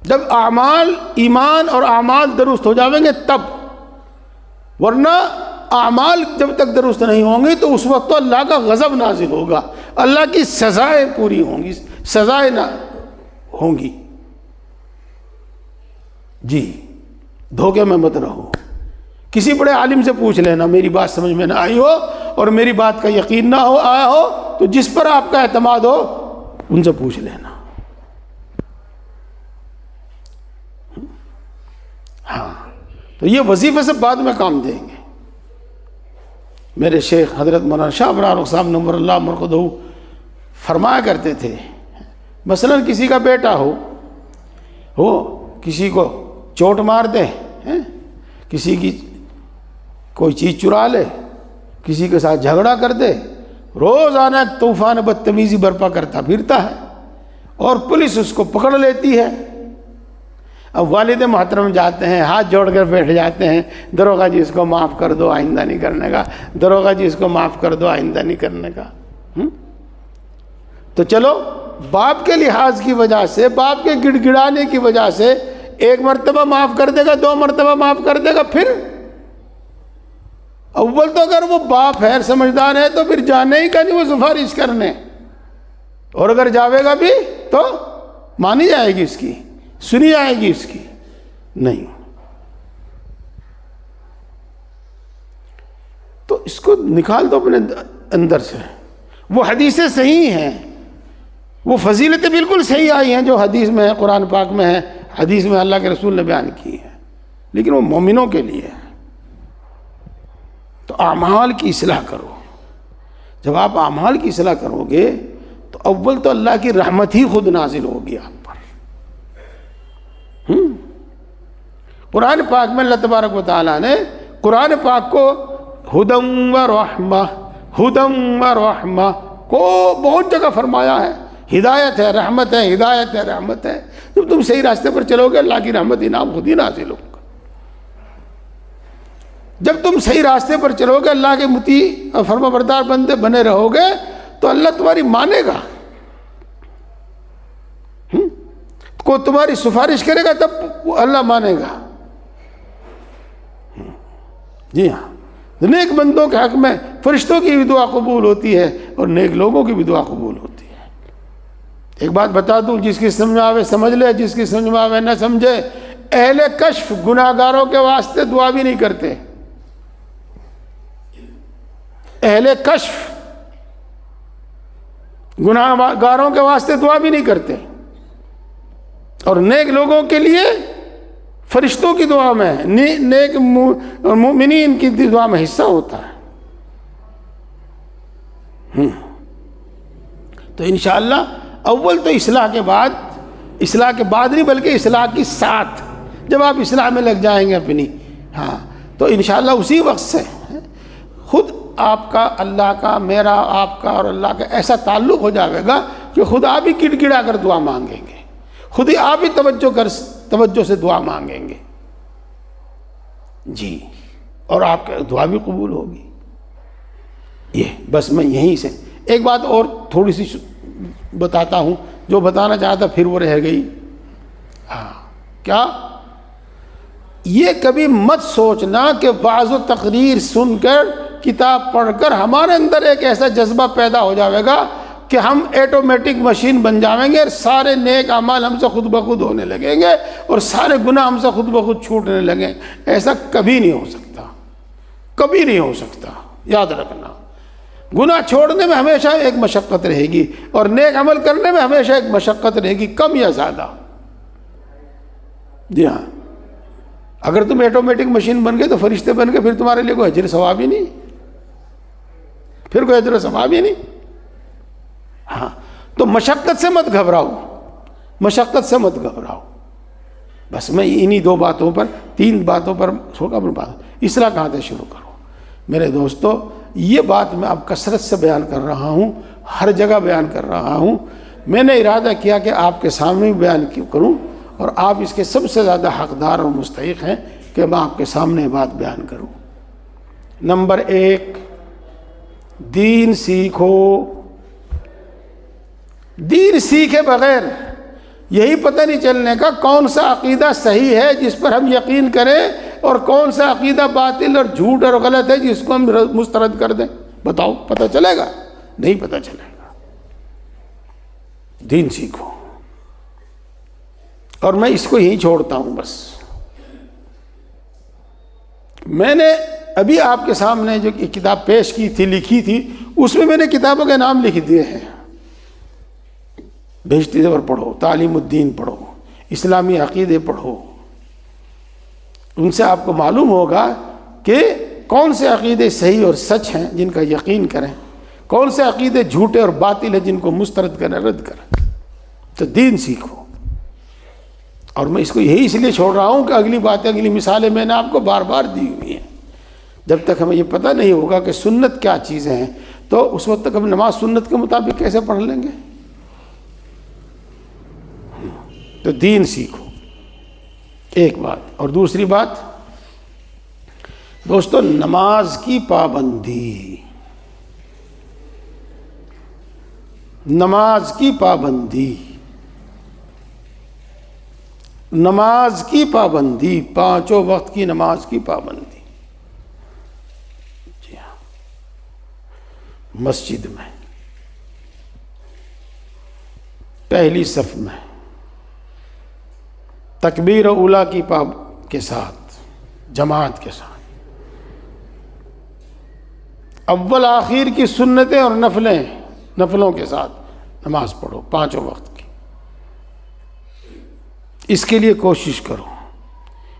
جب اعمال، ایمان اور اعمال درست ہو جائیں گے تب، ورنہ اعمال جب تک درست نہیں ہوں گے تو اس وقت تو اللہ کا غضب نازل ہوگا، اللہ کی سزائیں پوری ہوں گی، سزائیں نہ ہوں گی۔ جی، دھوکے میں مت رہو. کسی بڑے عالم سے پوچھ لینا میری بات سمجھ میں نہ آئی ہو اور میری بات کا یقین نہ ہو آیا ہو تو جس پر آپ کا اعتماد ہو ان سے پوچھ لینا. ہاں تو یہ وظیفے سے بعد میں کام دیں گے. میرے شیخ حضرت مولانا شاہ ابرار صاحب نور اللہ مرقدہ فرمایا کرتے تھے، مثلا کسی کا بیٹا ہو کسی کو چوٹ مار دے، کسی کی کوئی چیز چرا لے، کسی کے ساتھ جھگڑا کر دے، روزانہ ایک طوفان بدتمیزی برپا کرتا پھرتا ہے اور پولیس اس کو پکڑ لیتی ہے. اب والد محترم جاتے ہیں، ہاتھ جوڑ کر بیٹھ جاتے ہیں، دروغہ جی اس کو معاف کر دو، آئندہ نہیں کرنے کا، دروغہ جی اس کو معاف کر دو، آئندہ نہیں کرنے کا. تو چلو باپ کے لحاظ کی وجہ سے، باپ کے گڑ گڑانے کی وجہ سے ایک مرتبہ معاف کر دے گا، 2 مرتبہ معاف کر دے گا. پھر اول تو اگر وہ باپ ہے سمجھدار ہے تو پھر جانے ہی کا نہیں وہ سفارش کرنے، اور اگر جاوے گا بھی تو مانی جائے گی اس کی، سنی جائے گی اس کی نہیں. تو اس کو نکال دو اپنے اندر سے. وہ حدیثیں صحیح ہیں، وہ فضیلتیں بالکل صحیح آئی ہیں جو حدیث میں ہے، قرآن پاک میں ہے، حدیث میں اللہ کے رسول نے بیان کی ہے، لیکن وہ مومنوں کے لیے ہے. تو اعمال کی اصلاح کرو. جب آپ اعمال کی اصلاح کرو گے تو اول تو اللہ کی رحمت ہی خود نازل ہوگی آپ پر. قرآن پاک میں اللہ تبارک و تعالیٰ نے قرآن پاک کو ہدم و رحمہ کو بہت جگہ فرمایا ہے. ہدایت ہے، رحمت ہے، ہدایت ہے، رحمت ہے. جب تم صحیح راستے پر چلو گے اللہ کی رحمت انعام خود ہی نازل ہوگا. جب تم صحیح راستے پر چلو گے، اللہ کے مطیع اور فرما بردار بندے بنے رہو گے تو اللہ تمہاری مانے گا. کو تمہاری سفارش کرے گا تب اللہ مانے گا. جی ہاں، نیک بندوں کے حق میں فرشتوں کی بھی دعا قبول ہوتی ہے اور نیک لوگوں کی بھی دعا قبول ہوتی ہے. ایک بات بتا دوں، جس کی سمجھ میں آوے سمجھ لے، جس کی سمجھ میں آوے نہ سمجھے. اہل کشف گناہ گاروں کے واسطے دعا بھی نہیں کرتے. اہل کشف گناہ گاروں کے واسطے دعا بھی نہیں کرتے، اور نیک لوگوں کے لیے فرشتوں کی دعا میں، نیک مومنین کی دعا میں حصہ ہوتا ہے. تو انشاءاللہ اول تو اصلاح کے بعد نہیں بلکہ اصلاح کی ساتھ جب آپ اصلاح میں لگ جائیں گے اپنی، ہاں تو انشاءاللہ اسی وقت سے خود آپ کا، اللہ کا، میرا، آپ کا اور اللہ کا ایسا تعلق ہو جائے گا کہ خود آپ ہی گڑ گڑا کر دعا مانگیں گے، خود ہی آپ ہی توجہ سے دعا مانگیں گے. جی، اور آپ کی دعا بھی قبول ہوگی. یہ بس میں یہیں سے ایک بات اور تھوڑی سی بتاتا ہوں، جو بتانا چاہتا پھر وہ رہ گئی. ہاں، کیا یہ کبھی مت سوچنا کہ وعظ و تقریر سن کر، کتاب پڑھ کر ہمارے اندر ایک ایسا جذبہ پیدا ہو جائے گا کہ ہم ایٹومیٹک مشین بن جائیں گے اور سارے نیک اعمال ہم سے خود بخود ہونے لگیں گے اور سارے گناہ ہم سے خود بخود چھوٹنے لگیں. ایسا کبھی نہیں ہو سکتا، کبھی نہیں ہو سکتا. یاد رکھنا، گناہ چھوڑنے میں ہمیشہ ایک مشقت رہے گی اور نیک عمل کرنے میں ہمیشہ ایک مشقت رہے گی، کم یا زیادہ. جی ہاں، اگر تم ایٹومیٹک مشین بن گئے تو فرشتے بن گئے، پھر تمہارے لیے کوئی اجر ثواب ہی نہیں، پھر کوئی اجر ثواب ہی نہیں. ہاں، تو مشقت سے مت گھبراؤ، مشقت سے مت گھبراؤ. بس میں انہی 2 باتوں پر، 3 باتوں پر اصلاح کہاں سے شروع کروں. میرے دوستو، یہ بات میں اب کثرت سے بیان کر رہا ہوں، ہر جگہ بیان کر رہا ہوں. میں نے ارادہ کیا کہ آپ کے سامنے بیان کروں، اور آپ اس کے سب سے زیادہ حقدار اور مستحق ہیں کہ میں آپ کے سامنے بات بیان کروں. نمبر 1، دین سیکھو. دین سیکھے بغیر یہی پتہ نہیں چلنے کا کون سا عقیدہ صحیح ہے جس پر ہم یقین کریں اور کون سا عقیدہ باطل اور جھوٹ اور غلط ہے جس کو ہم مسترد کر دیں. بتاؤ، پتہ چلے گا؟ نہیں پتہ چلے گا. دین سیکھو. اور میں اس کو یہیں چھوڑتا ہوں بس. میں نے ابھی آپ کے سامنے جو کتاب پیش کی تھی، لکھی تھی، اس میں نے کتابوں کے نام لکھ دیے ہیں۔ بہشتی زیور پڑھو، تعلیم الدین پڑھو، اسلامی عقیدے پڑھو، ان سے آپ کو معلوم ہوگا کہ کون سے عقیدے صحیح اور سچ ہیں جن کا یقین کریں، کون سے عقیدے جھوٹے اور باطل ہیں جن کو مسترد کریں، رد کریں۔ تو دین سیکھو۔ اور میں اس کو یہی اس لیے چھوڑ رہا ہوں کہ اگلی باتیں، اگلی مثالیں میں نے آپ کو بار بار دی ہوئی ہیں۔ جب تک ہمیں یہ پتہ نہیں ہوگا کہ سنت کیا چیزیں ہیں تو اس وقت تک ہم نماز سنت کے مطابق کیسے پڑھ لیں گے؟ تو دین سیکھو، ایک بات۔ اور دوسری بات دوستو، نماز کی پابندی، نماز کی پابندی، نماز کی پابندی، پانچوں وقت کی نماز کی پابندی۔ جی ہاں، مسجد میں پہلی صف میں تکبیر اولیٰ کی کے ساتھ، جماعت کے ساتھ، اول آخر کی سنتیں اور نفلوں کے ساتھ نماز پڑھو، پانچوں وقت کی۔ اس کے لیے کوشش کرو،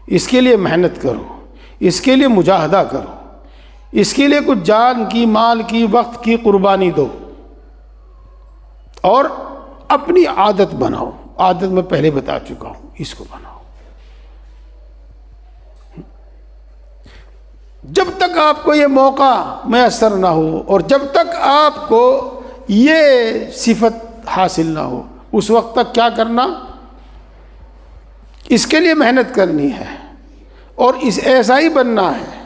اس کے لیے محنت کرو، اس کے لیے مجاہدہ کرو، اس کے لیے کچھ جان کی، مال کی، وقت کی قربانی دو، اور اپنی عادت بناؤ۔ عادت میں پہلے بتا چکا ہوں، اس کو بناؤ۔ جب تک آپ کو یہ موقع میسر نہ ہو اور جب تک آپ کو یہ صفت حاصل نہ ہو، اس وقت تک کیا کرنا؟ اس کے لیے محنت کرنی ہے اور ایسا ہی بننا ہے۔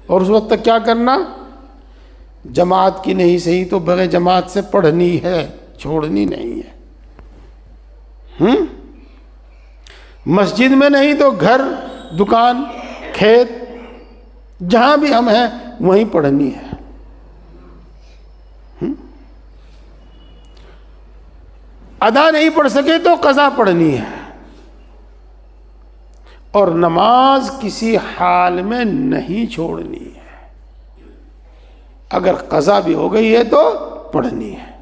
اور اس وقت تک کیا کرنا؟ جماعت کی نہیں صحیح تو بغیر جماعت سے پڑھنی ہے، چھوڑنی نہیں ہے۔ مسجد میں نہیں تو گھر، دکان، کھیت، جہاں بھی ہم ہیں وہیں پڑھنی ہے۔ ادا نہیں پڑھ سکے تو قضا پڑھنی ہے۔ اور نماز کسی حال میں نہیں چھوڑنی ہے۔ اگر قضا بھی ہو گئی ہے تو پڑھنی ہے۔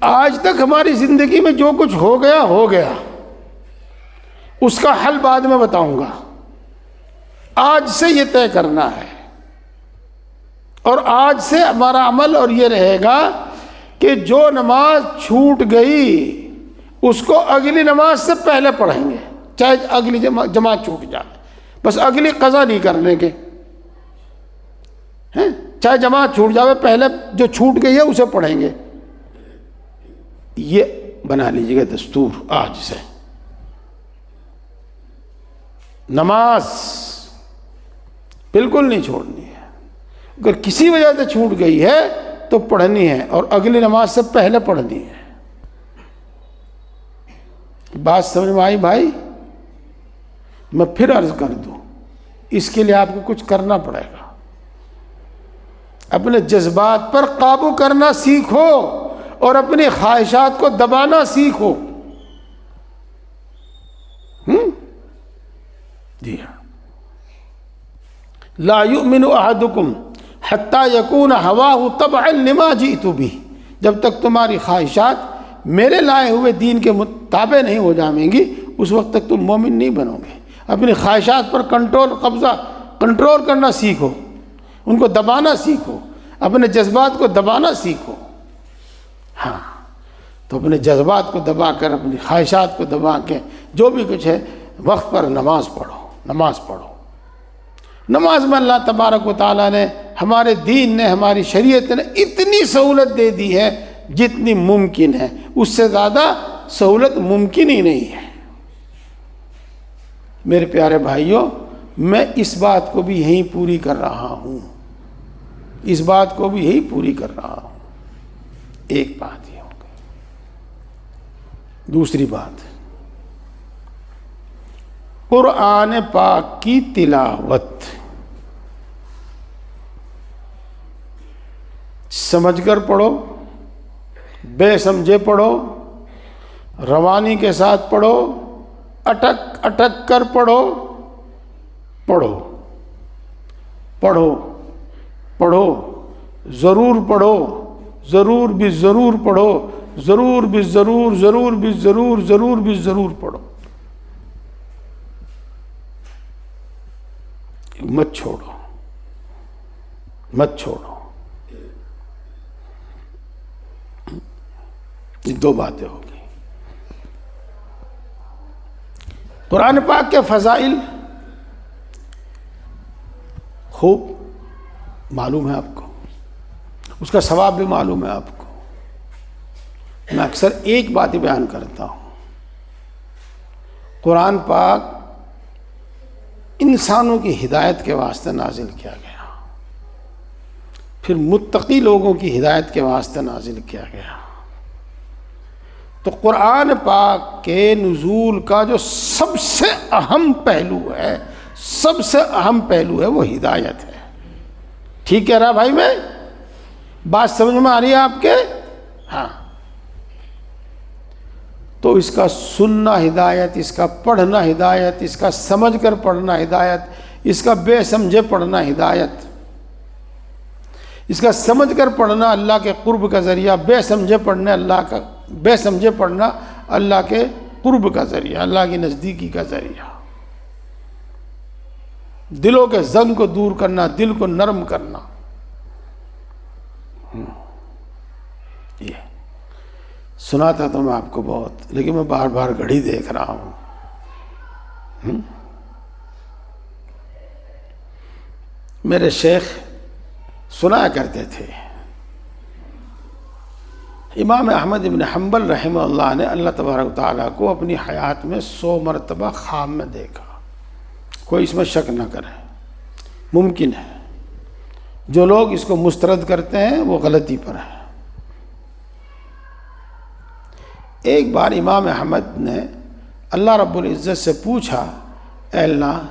آج تک ہماری زندگی میں جو کچھ ہو گیا، اس کا حل بعد میں بتاؤں گا۔ آج سے یہ طے کرنا ہے، اور آج سے ہمارا عمل اور یہ رہے گا کہ جو نماز چھوٹ گئی اس کو اگلی نماز سے پہلے پڑھیں گے، چاہے اگلی جماعت چھوٹ جائے، بس اگلی قضا نہیں کرنے کے، چاہے جماعت چھوٹ جائے، پہلے جو چھوٹ گئی ہے اسے پڑھیں گے۔ یہ بنا لیجیے گا دستور آج سے۔ نماز بالکل نہیں چھوڑنی ہے، اگر کسی وجہ سے چھوٹ گئی ہے تو پڑھنی ہے، اور اگلی نماز سے پہلے پڑھنی ہے۔ بات سمجھ میں آئی بھائی؟ میں پھر عرض کر دوں، اس کے لیے آپ کو کچھ کرنا پڑے گا۔ اپنے جذبات پر قابو کرنا سیکھو اور اپنی خواہشات کو دبانا سیکھو۔ جی ہاں، لا یؤمن احدکم حتی یکون ہواہ تبعا لما جئت بہ، جب تک تمہاری خواہشات میرے لائے ہوئے دین کے تابع نہیں ہو جائیں گی اس وقت تک تم مومن نہیں بنو گے۔ اپنی خواہشات پر کنٹرول کرنا سیکھو، ان کو دبانا سیکھو، اپنے جذبات کو دبانا سیکھو۔ ہاں، تو اپنے جذبات کو دبا کر، اپنی خواہشات کو دبا کے جو بھی کچھ ہے، وقت پر نماز پڑھو، نماز پڑھو۔ نماز میں اللہ تبارک و تعالیٰ نے، ہمارے دین نے، ہماری شریعت نے اتنی سہولت دے دی ہے جتنی ممکن ہے، اس سے زیادہ سہولت ممکن ہی نہیں ہے۔ میرے پیارے بھائیوں، میں اس بات کو بھی یہیں پوری کر رہا ہوں، اس بات کو بھی یہی پوری کر رہا ہوں۔ ایک بات یہ ہو گئی۔ دوسری بات، قرآن پاک کی تلاوت سمجھ کر پڑھو، بے سمجھے پڑھو، روانی کے ساتھ پڑھو، اٹک اٹک کر پڑھو، پڑھو پڑھو پڑھو، ضرور پڑھو، ضرور بھی ضرور پڑھو، ضرور بھی ضرور، ضرور بھی ضرور، ضرور بھی ضرور پڑھو، مت چھوڑو، مت چھوڑو۔ یہ دو باتیں ہو گئی۔ قرآن پاک کے فضائل خوب معلوم ہے آپ کو، اس کا ثواب بھی معلوم ہے آپ کو۔ میں اکثر ایک بات ہی بیان کرتا ہوں، قرآن پاک انسانوں کی ہدایت کے واسطے نازل کیا گیا، پھر متقی لوگوں کی ہدایت کے واسطے نازل کیا گیا۔ تو قرآن پاک کے نزول کا جو سب سے اہم پہلو ہے، سب سے اہم پہلو ہے، وہ ہدایت ہے۔ ٹھیک کہہ رہا بھائی میں؟ بات سمجھ میں آ رہی ہے آپ کے؟ ہاں۔ تو اس کا سننا ہدایت، اس کا پڑھنا ہدایت، اس کا سمجھ کر پڑھنا ہدایت، اس کا بے سمجھے پڑھنا ہدایت، اس کا سمجھ کر پڑھنا اللہ کے قرب کا ذریعہ، بے سمجھے پڑھنا اللہ کے قرب کا ذریعہ، اللہ کی نزدیکی کا ذریعہ، دلوں کے زنگ کو دور کرنا، دل کو نرم کرنا۔ یہ سناتا تو میں آپ کو بہت، لیکن میں بار بار گھڑی دیکھ رہا ہوں۔ میرے شیخ سنایا کرتے تھے، امام احمد بن حنبل رحمہ اللہ نے اللہ تبارک و تعالیٰ کو اپنی حیات میں 100 مرتبہ خواب میں دیکھا۔ کوئی اس میں شک نہ کرے، ممکن ہے۔ جو لوگ اس کو مسترد کرتے ہیں وہ غلطی پر ہیں۔ ایک بار امام احمد نے اللہ رب العزت سے پوچھا، اے اللہ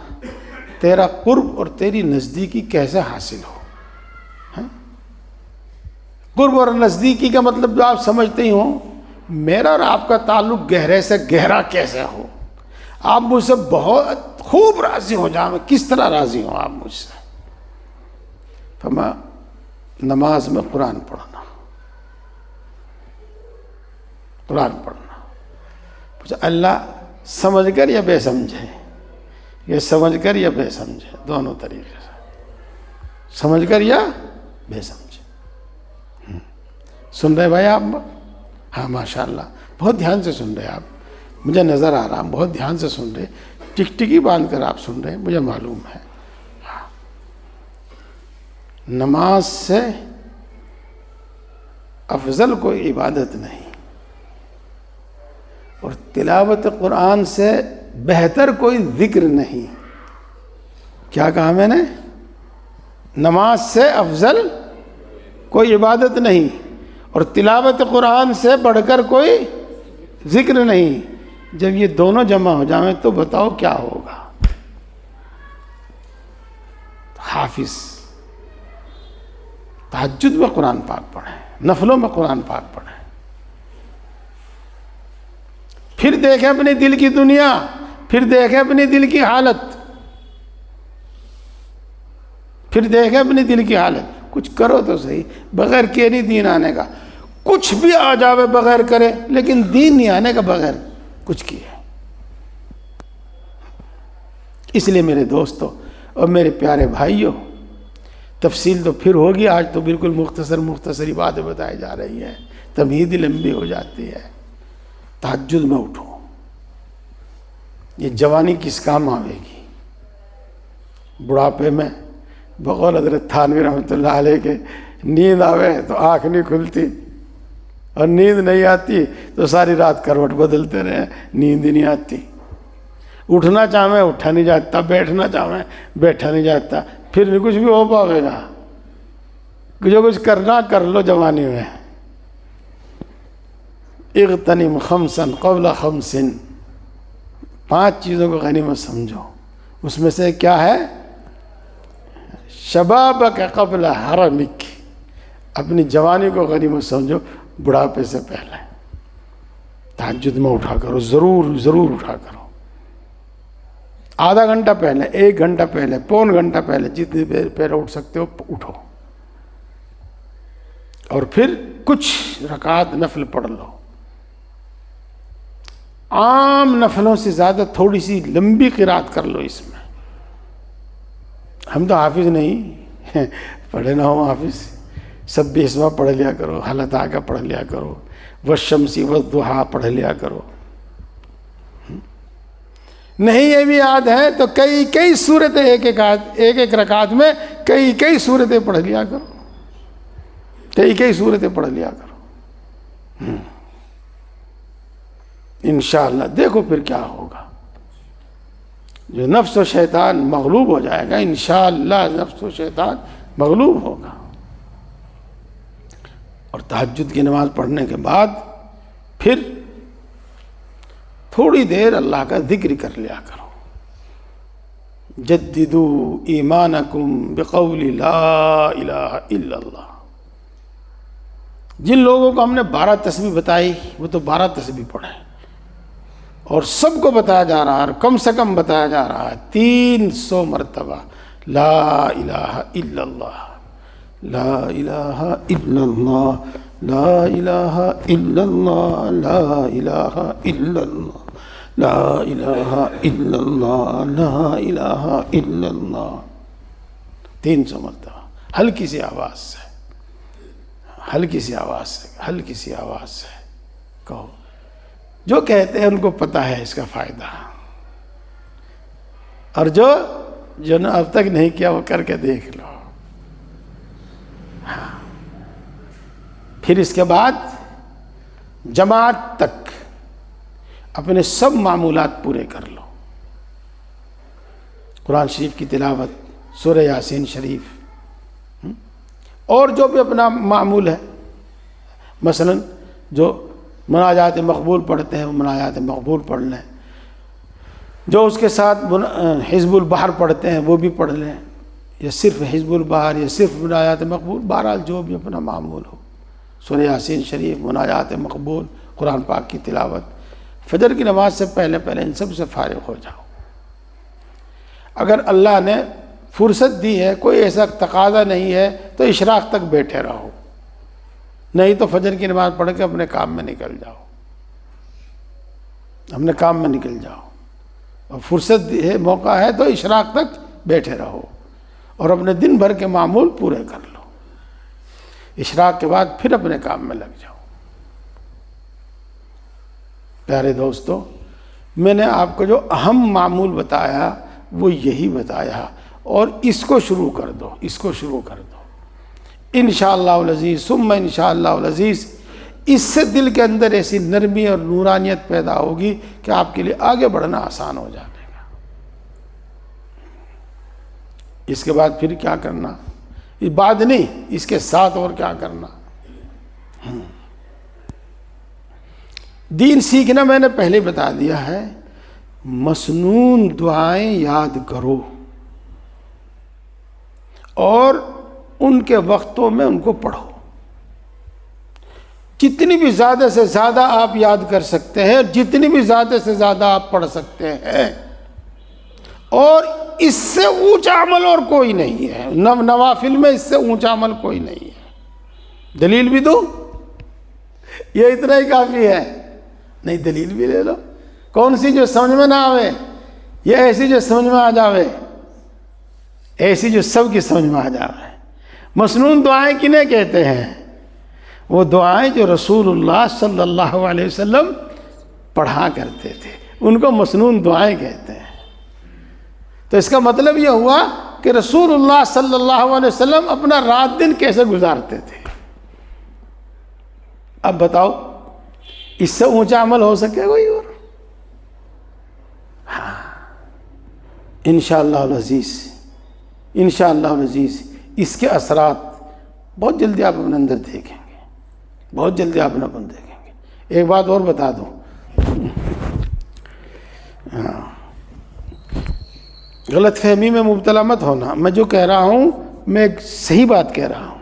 تیرا قرب اور تیری نزدیکی کیسے حاصل ہو؟ قرب اور نزدیکی کا مطلب جو آپ سمجھتے ہی ہوں، میرا اور آپ کا تعلق گہرے سے گہرا کیسے ہو؟ آپ مجھ سے بہت خوب راضی ہو جائیں، کس طرح راضی ہوں آپ مجھ سے؟ فرمایا نماز میں قرآن پڑھنا، قرآن پڑھنا۔ پوچھا اللہ سمجھ کر یا بے سمجھے؟ یہ سمجھ کر یا بے سمجھے، دونوں طریقے سے، سمجھ کر یا بے سمجھے۔ سن رہے بھائی آپ؟ ہاں ماشاءاللہ، بہت دھیان سے سن رہے آپ، مجھے نظر آ رہا، بہت دھیان سے سن رہے، ٹکٹکی باندھ کر آپ سن رہے، مجھے معلوم ہے۔ نماز سے افضل کوئی عبادت نہیں، اور تلاوت قرآن سے بہتر کوئی ذکر نہیں۔ کیا کہا میں نے؟ نماز سے افضل کوئی عبادت نہیں، اور تلاوت قرآن سے بڑھ کر کوئی ذکر نہیں۔ جب یہ دونوں جمع ہو جائیں تو بتاؤ کیا ہوگا؟ حافظ تہجد میں قرآن پاک پڑھیں، نفلوں میں قرآن پاک پڑھیں، پھر دیکھیں اپنے دل کی دنیا، پھر دیکھیں اپنے دل کی حالت، پھر دیکھیں اپنے دل کی حالت۔ کچھ کرو تو صحیح، بغیر کیے نہیں دین آنے کا۔ کچھ بھی آ جاوے بغیر کرے، لیکن دین نہیں آنے کا بغیر کچھ کیے۔ اس لیے میرے دوستو اور میرے پیارے بھائیوں، تفصیل تو پھر ہوگی، آج تو بالکل مختصری باتیں بتائی جا رہی ہیں، تمہید لمبی ہو جاتی ہے۔ تہجد میں اٹھو، یہ جوانی کس کام آئے گی؟ بڑھاپے میں بقول حضرت تھانوی رحمۃ اللہ علیہ کے نیند آوے تو آنکھ نہیں کھلتی، اور نیند نہیں آتی تو ساری رات کروٹ بدلتے رہے، نیند ہی نہیں آتی۔ اٹھنا چاہیں اٹھا نہیں جاتا، بیٹھنا چاہیں بیٹھا نہیں جاتا، پھر نہیں کچھ بھی ہو پاوے گا۔ جو کچھ کرنا کر لو جوانی میں۔ اغتنم خمسا قبل خمس، 5 چیزوں کو غنیمت سمجھو۔ اس میں سے کیا ہے؟ شبابک قبل حرمک، اپنی جوانی کو غنیمت سمجھو بڑھاپے سے پہلے۔ تہجد میں اٹھا کرو، ضرور ضرور اٹھا کرو۔ آدھا گھنٹہ پہلے، 1 گھنٹہ پہلے، پون گھنٹہ پہلے، جتنی دیر پہلے اٹھ سکتے ہو اٹھو، اور پھر کچھ رکعات نفل پڑھ لو. عام نفلوں سے زیادہ تھوڑی سی لمبی قرات کر لو. اس میں ہم تو حافظ نہیں پڑھے نہ ہوں حافظ، سب اسما پڑھ لیا کرو، حالت آگا پڑھ لیا کرو، والشمسی والضحیٰ پڑھ لیا کرو. نہیں یہ بھی یاد ہے تو کئی سورتیں ایک رکعت میں کئی سورتیں پڑھ لیا کرو، کئی سورتیں پڑھ لیا کرو. انشاءاللہ دیکھو پھر کیا ہوگا. جو نفس و شیطان مغلوب ہو جائے گا، انشاءاللہ نفس و شیطان مغلوب ہوگا. اور تہجد کی نماز پڑھنے کے بعد پھر تھوڑی دیر اللہ کا ذکر کر لیا کرو. جددوا ایمانکم بقول لا الہ الا اللہ. جن لوگوں کو ہم نے 12 تسبیح بتائی وہ تو 12 تسبیح پڑھیں، اور سب کو بتایا جا رہا ہے، اور کم سے کم بتایا جا رہا ہے 300 مرتبہ لا الہ الا اللہ، لا الہ الا اللہ، لا الہ الا اللہ، لا الہ الا اللہ، لا الہ الا اللہ، لا الہ الا اللہ. 300 مرتبہ ہلکی سی آواز سے، ہلکی سی آواز سے، ہلکی سی آواز سے کہو. جو کہتے ہیں ان کو پتہ ہے اس کا فائدہ، اور جو نے اب تک نہیں کیا وہ کر کے دیکھ لو. پھر اس کے بعد جماعت تک اپنے سب معمولات پورے کر لو. قرآن شریف کی تلاوت، سورہ یاسین شریف، اور جو بھی اپنا معمول ہے. مثلا جو مناجات مقبول پڑھتے ہیں وہ مناجات مقبول پڑھ لیں، جو اس کے ساتھ حزب البحر پڑھتے ہیں وہ بھی پڑھ لیں، یا صرف حزب البحر یا صرف مناجات مقبول، بہرحال جو بھی اپنا معمول ہو. سورہ یاسین شریف، مناجات مقبول، قرآن پاک کی تلاوت. فجر کی نماز سے پہلے ان سب سے فارغ ہو جاؤ. اگر اللہ نے فرصت دی ہے، کوئی ایسا تقاضا نہیں ہے تو اشراق تک بیٹھے رہو، نہیں تو فجر کی نماز پڑھ کے اپنے کام میں نکل جاؤ، اپنے کام میں نکل جاؤ. اور فرصت ہے، موقع ہے تو اشراق تک بیٹھے رہو اور اپنے دن بھر کے معمول پورے کر لو. اشراق کے بعد پھر اپنے کام میں لگ جاؤ. پیارے دوستو، میں نے آپ کو جو اہم معمول بتایا وہ یہی بتایا، اور اس کو شروع کر دو، اس کو شروع کر دو انشاءاللہ العزیز ثم انشاءاللہ العزیز. اس سے دل کے اندر ایسی نرمی اور نورانیت پیدا ہوگی کہ آپ کے لیے آگے بڑھنا آسان ہو جائے گا. اس کے بعد پھر کیا کرنا، بعد نہیں، اس کے ساتھ اور کیا کرنا. دین سیکھنا میں نے پہلے بتا دیا ہے. مسنون دعائیں یاد کرو اور ان کے وقتوں میں ان کو پڑھو. جتنی بھی زیادہ سے زیادہ آپ یاد کر سکتے ہیں، جتنی بھی زیادہ سے زیادہ آپ پڑھ سکتے ہیں، اور اس سے اونچا عمل اور کوئی نہیں ہے. نوافل میں اس سے اونچا عمل کوئی نہیں ہے. دلیل بھی دو، یہ اتنا ہی کافی ہے. نہیں دلیل بھی لے لو. کون سی جو سمجھ میں نہ آوے، یہ ایسی جو سمجھ میں آ جاوے، ایسی جو سب کی سمجھ میں آ جاوے. مسنون دعائیں کنہیں کہتے ہیں؟ وہ دعائیں جو رسول اللہ صلی اللہ علیہ وسلم پڑھا کرتے تھے، ان کو مسنون دعائیں کہتے ہیں. تو اس کا مطلب یہ ہوا کہ رسول اللہ صلی اللہ علیہ وسلم اپنا رات دن کیسے گزارتے تھے. اب بتاؤ اس سے اونچا عمل ہو سکے کوئی اور؟ ہاں انشاءاللہ العزیز، انشاءاللہ العزیز اس کے اثرات بہت جلدی آپ اپنے اندر دیکھیں گے، بہت جلدی آپ اپنے اندر دیکھیں گے. ایک بات اور بتا دوں، غلط فہمی میں مبتلا مت ہونا. میں جو کہہ رہا ہوں میں ایک صحیح بات کہہ رہا ہوں.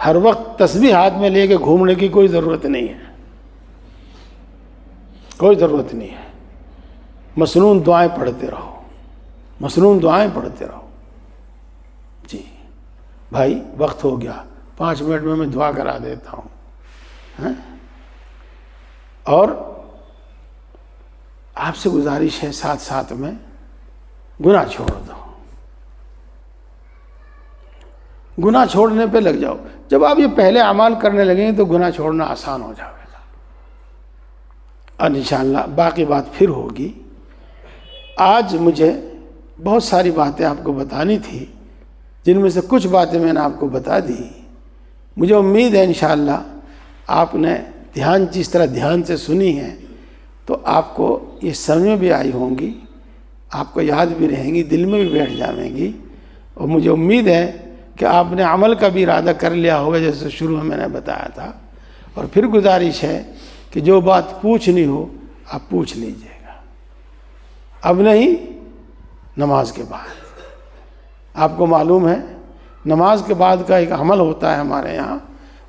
ہر وقت تسبیح ہاتھ میں لے کے گھومنے کی کوئی ضرورت نہیں ہے، کوئی ضرورت نہیں ہے. مسنون دعائیں پڑھتے رہو. مصنون دعائیں پڑھتے رہو۔ جی بھائی وقت ہو گیا، 5 منٹ میں دعا کرا دیتا ہوں۔ اور آپ سے گزارش ہے ساتھ ساتھ میں گناہ چھوڑ دو، گناہ چھوڑنے پہ لگ جاؤ۔ جب آپ یہ پہلے اعمال کرنے لگیں گے تو گناہ چھوڑنا آسان ہو جائے گا، اور انشاءاللہ باقی بات پھر ہوگی۔ آج مجھے بہت ساری باتیں آپ کو بتانی تھی، جن میں سے کچھ باتیں میں نے آپ کو بتا دی۔ مجھے امید ہے انشاءاللہ آپ نے جس طرح دھیان سے سنی ہے تو آپ کو یہ سمجھ میں بھی آئی ہوں گی، آپ کو یاد بھی رہیں گی، دل میں بھی بیٹھ جائیں گی، اور مجھے امید ہے کہ آپ نے عمل کا بھی ارادہ کر لیا ہوگا، جیسے شروع میں نے بتایا تھا۔ اور پھر گزارش ہے کہ جو بات پوچھنی ہو آپ پوچھ لیجئے گا، اب نہیں نماز کے بعد۔ آپ کو معلوم ہے نماز کے بعد کا ایک عمل ہوتا ہے ہمارے یہاں،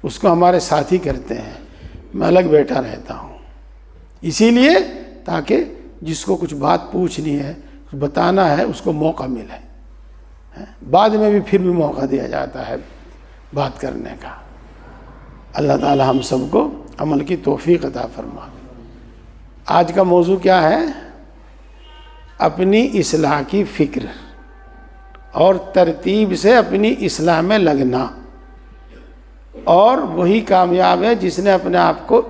اس کو ہمارے ساتھی کرتے ہیں، میں الگ بیٹھا رہتا ہوں، اسی لیے تاکہ جس کو کچھ بات پوچھنی ہے بتانا ہے اس کو موقع ملے، بعد میں بھی پھر بھی موقع دیا جاتا ہے بات کرنے کا۔ اللہ تعالی ہم سب کو عمل کی توفیق عطا فرمائے۔ آج کا موضوع کیا ہے؟ اپنی اصلاح کی فکر اور ترتیب سے اپنی اصلاح میں لگنا، اور وہی کامیاب ہے جس نے اپنے آپ کو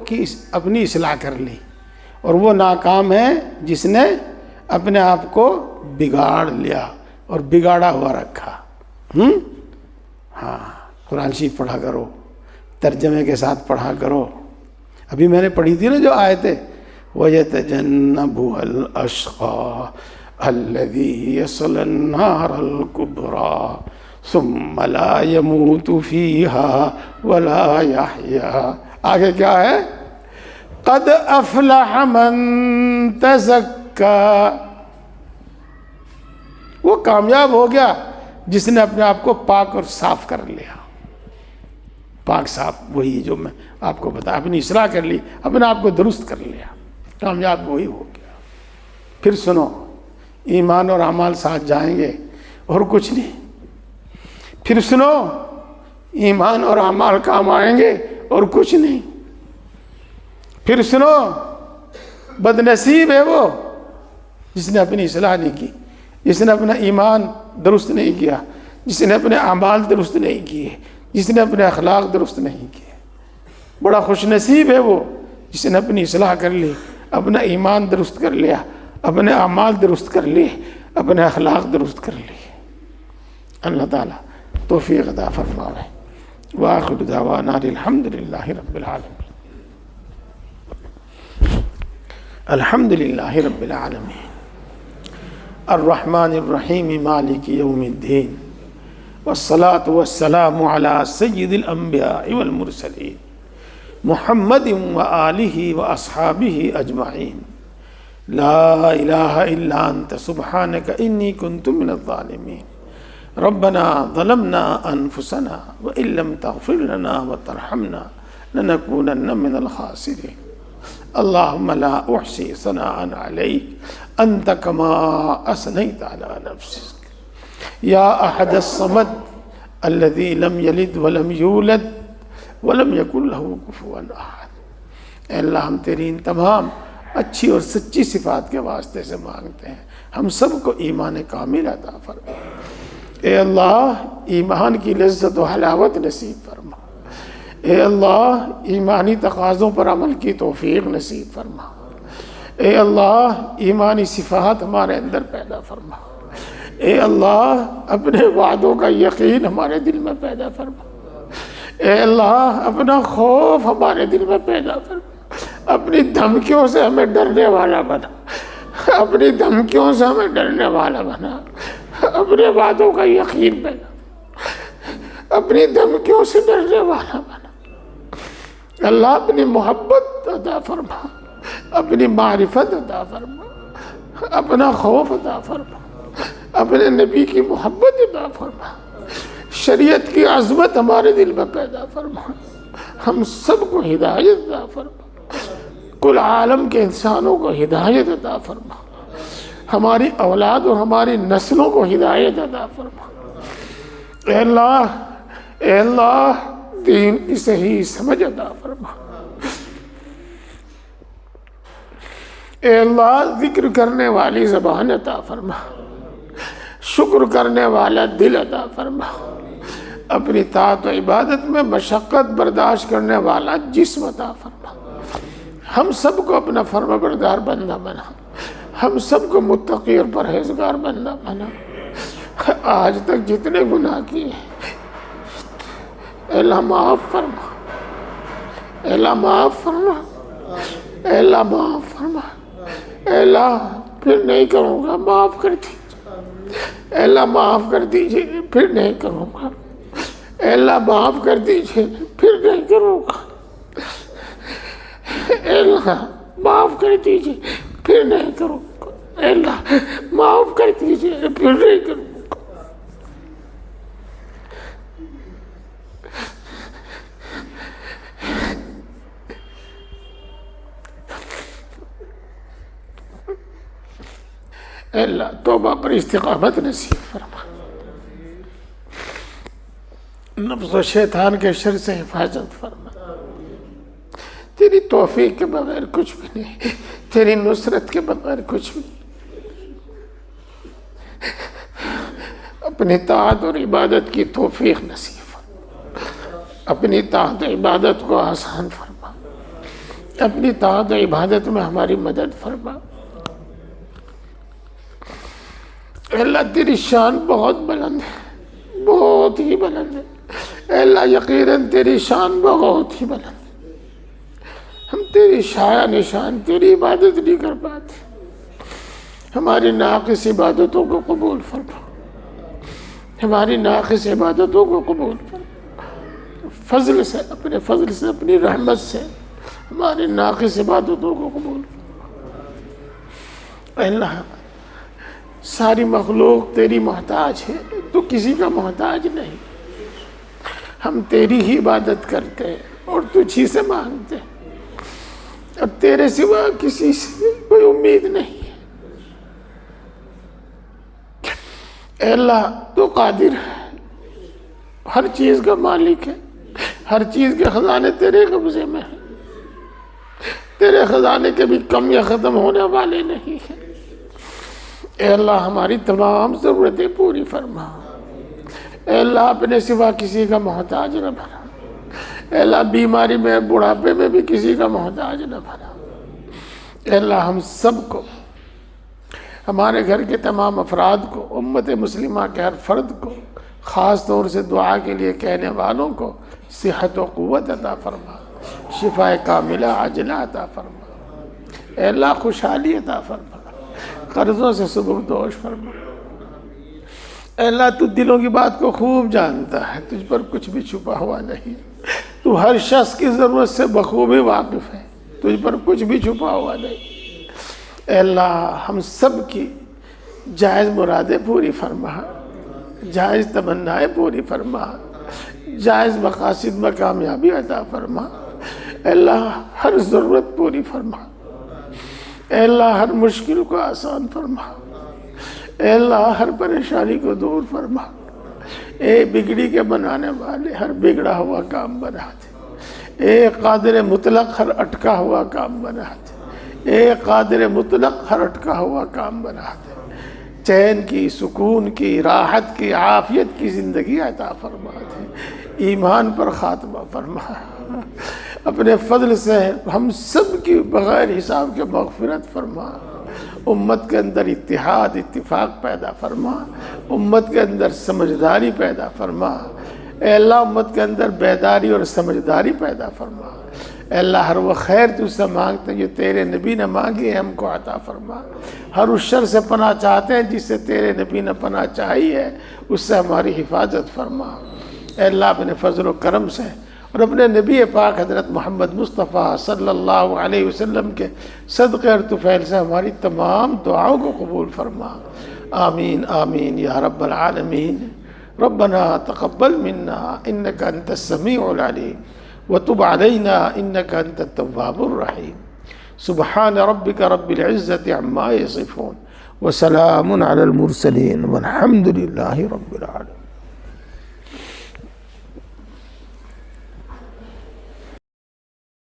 اپنی اصلاح کر لی، اور وہ ناکام ہے جس نے اپنے آپ کو بگاڑ لیا اور بگاڑا ہوا رکھا۔ ہاں، قرآن شریف پڑھا کرو، ترجمے کے ساتھ پڑھا کرو۔ ابھی میں نے پڑھی تھی نا جو آیتیں، وَيَتَجَنَّبُهَا الْأَشْقَى الَّذِي يَصْلَى النَّارَ الْكُبْرَى ثُمَّ لَا يَمُوتُ فِيهَا وَلَا يَحْيَا۔ آگے کیا ہے؟ قَدْ أَفْلَحَ مَن تَزَكَّى، وہ کامیاب ہو گیا جس نے اپنے آپ کو پاک اور صاف کر لیا۔ پاک صاف وہی جو میں آپ کو بتایا، اپنی اصلاح کر لی، اپنے آپ کو درست کر لیا، کامیاب وہی ہو گیا۔ پھر سنو، ایمان اور اعمال ساتھ جائیں گے اور کچھ نہیں۔ پھر سنو، ایمان اور اعمال کام آئیں گے اور کچھ نہیں۔ پھر سنو، بد نصیب ہے وہ جس نے اپنی اصلاح نہیں کی، جس نے اپنا ایمان درست نہیں کیا، جس نے اپنے اعمال درست نہیں کیے، جس نے اپنے اخلاق درست نہیں کیے۔ بڑا خوش نصیب ہے وہ جس نے اپنی اصلاح کر لی، اپنا ایمان درست کر لیا، اپنے اعمال درست کر لیے، اپنے اخلاق درست کر لیے۔ اللہ تعالیٰ توفیق عطا فرمائے۔ وآخر دعوانا الحمدللہ رب العالمین۔ الحمد للہ رب العالمین الرحمن الرحیم مالک یوم الدین، والصلاة والسلام علی سید الانبیاء والمرسلین محمد وآلہ واصحابہ اجمعین۔ لا الہ الا انت سبحانک انی کنت من الظالمین۔ ربنا ظلمنا انفسنا وان لم تغفر لنا وترحمنا لنکونن من الخاسرین۔ اللهم لا احصي ثناء عليك انت كما اثنيت على نفسك يا احد الصمد الذي لم يلد ولم يولد ولم يكن له كفوا احد۔ اے اللہ، ہم تیری ان تمام اچھی اور سچی صفات کے واسطے سے مانگتے ہیں، ہم سب کو ایمان کامل عطا فرما۔ اے اللہ، ایمان کی لذت و حلاوت نصیب فرما۔ اے اللہ، ایمانی تقاضوں پر عمل کی توفیق نصیب فرما۔ اے اللہ، ایمانی صفات ہمارے اندر پیدا فرما۔ اے اللہ، اپنے وعدوں کا یقین ہمارے دل میں پیدا فرما۔ اے اللہ، اپنا خوف ہمارے دل میں پیدا فرما۔ اپنی دھمکیوں سے ہمیں ڈرنے والا بنا، اپنی دھمکیوں سے ہمیں ڈرنے والا بنا۔ اپنے وعدوں کا یقین پیدا، اپنی دھمکیوں سے ڈرنے والا بنا۔ اللہ، اپنی محبت عطا فرما، اپنی معرفت عطا فرما، اپنا خوف عطا فرما، اپنے نبی کی محبت عطا فرما، شریعت کی عظمت ہمارے دل میں پیدا فرما۔ ہم سب کو ہدایت عطا فرما، کل عالم کے انسانوں کو ہدایت عطا فرما۔ ہماری اولاد اور ہماری نسلوں کو ہدایت عطا فرما۔ اے اللہ دین کی صحیح سمجھ عطا فرما۔ اے اللہ ذکر کرنے والی زبان عطا فرما، شکر کرنے والا دل عطا فرما، اپنی طاعت و عبادت میں مشقت برداشت کرنے والا جسم عطا فرما۔ ہم سب کو اپنا فرمانبردار بندہ بنا، ہم سب کو متقی اور پرہیزگار بندہ بنا۔ آج تک جتنے گناہ کیے اے اللہ معاف فرما، اے اللہ معاف فرما، اے اللہ معاف فرما، اے اللہ پھر نہیں کروں گا، معاف کر دیجیے، اے اللہ معاف کر دیجیے، پھر نہیں کروں گا، اے اللہ معاف کر دیجیے، پھر نہیں کروں گا، اے اللہ معاف کر دیجیے، پھر نہیں کروں گا، اے اللہ معاف کر دیجیے، پھر نہیں کروں گا۔ اے اللہ توبہ پر استقامت نصیب فرما، نفس و شیطان کے شر سے حفاظت فرما۔ تیری توفیق کے بغیر کچھ بھی نہیں، تیری نصرت کے بغیر کچھ بھی نہیں۔ اپنی طاعت اور عبادت کی توفیق نصیب فرما، اپنی طاعت و عبادت کو آسان فرما، اپنی طاعت و عبادت میں ہماری مدد فرما۔ اے اللہ تیری شان بہت بلند ہے، بہت ہی بلند ہے، اے اللہ یقیناً تیری شان بہت ہی بلند ہے۔ ہم تیری شایع نشان تیری عبادت نہیں کر پاتے، ہماری ناقص عبادتوں کو قبول فرما، ہماری ناقص عبادتوں کو قبول فرما، فضل سے اپنے فضل سے اپنی رحمت سے ہماری ناقص عبادتوں کو قبول فرما۔ اے اللہ ساری مخلوق تیری محتاج ہے، تو کسی کا محتاج نہیں، ہم تیری ہی عبادت کرتے ہیں اور تجھی سے مانگتے ہیں، اب تیرے سوا کسی سے کوئی امید نہیں ہے۔ اے اللہ تو قادر ہے، ہر چیز کا مالک ہے، ہر چیز کے خزانے تیرے قبضے میں ہیں، تیرے خزانے کے بھی کم یا ختم ہونے والے نہیں ہیں۔ اے اللہ ہماری تمام ضرورتیں پوری فرما، اے اللہ اپنے سوا کسی کا محتاج نہ بنا، اے اللہ بیماری میں بڑھاپے میں بھی کسی کا محتاج نہ بنا۔ اے اللہ ہم سب کو، ہمارے گھر کے تمام افراد کو، امت مسلمہ کے ہر فرد کو، خاص طور سے دعا کے لیے کہنے والوں کو صحت و قوت عطا فرما، شفا کاملہ عاجلہ عطا فرما، اے اللہ خوشحالی عطا فرما، قرضوں سے سبکدوش فرما۔ اے اللہ تو دلوں کی بات کو خوب جانتا ہے، تجھ پر کچھ بھی چھپا ہوا نہیں، تو ہر شخص کی ضرورت سے بخوبی واقف ہے، تجھ پر کچھ بھی چھپا ہوا نہیں۔ اے اللہ ہم سب کی جائز مرادیں پوری فرما، جائز تمنائیں پوری فرما، جائز مقاصد میں کامیابی عطا فرما۔ اے اللہ ہر ضرورت پوری فرما، اے اللہ ہر مشکل کو آسان فرما، اے اللہ ہر پریشانی کو دور فرما، اے بگڑی کے بنانے والے ہر بگڑا ہوا کام بنا دے، اے قادر مطلق ہر اٹکا ہوا کام بنا دے، اے قادر مطلق ہر اٹکا ہوا کام بنا دے، چین کی، سکون کی، راحت کی، عافیت کی زندگی عطا فرما دے، ایمان پر خاتمہ فرما، اپنے فضل سے ہم سب کی بغیر حساب کے مغفرت فرما، امت کے اندر اتحاد اتفاق پیدا فرما، امت کے اندر سمجھداری پیدا فرما، اے اللہ امت کے اندر بیداری اور سمجھداری پیدا فرما، اے اللہ ہر وہ خیر تجھ سے مانگتے ہیں جو تیرے نبی نے مانگی ہے ہم کو عطا فرما، ہر اس شر سے پناہ چاہتے ہیں جس سے تیرے نبی نے پناہ چاہی ہے اس سے ہماری حفاظت فرما، اے اللہ اپنے فضل و کرم سے اور اپنے نبی پاک حضرت محمد مصطفیٰ صلی اللہ علیہ وسلم کے صدقے اور طفیل سے ہماری تمام دعاؤں کو قبول فرما، آمین آمین یا رب العالمین۔ ربنا تقبل منا انك انت السميع العليم وتب علينا انك انت التواب الرحيم۔ سبحان ربك رب العزة عما يصفون وسلام علی المرسلین والحمد للہ رب العالمین۔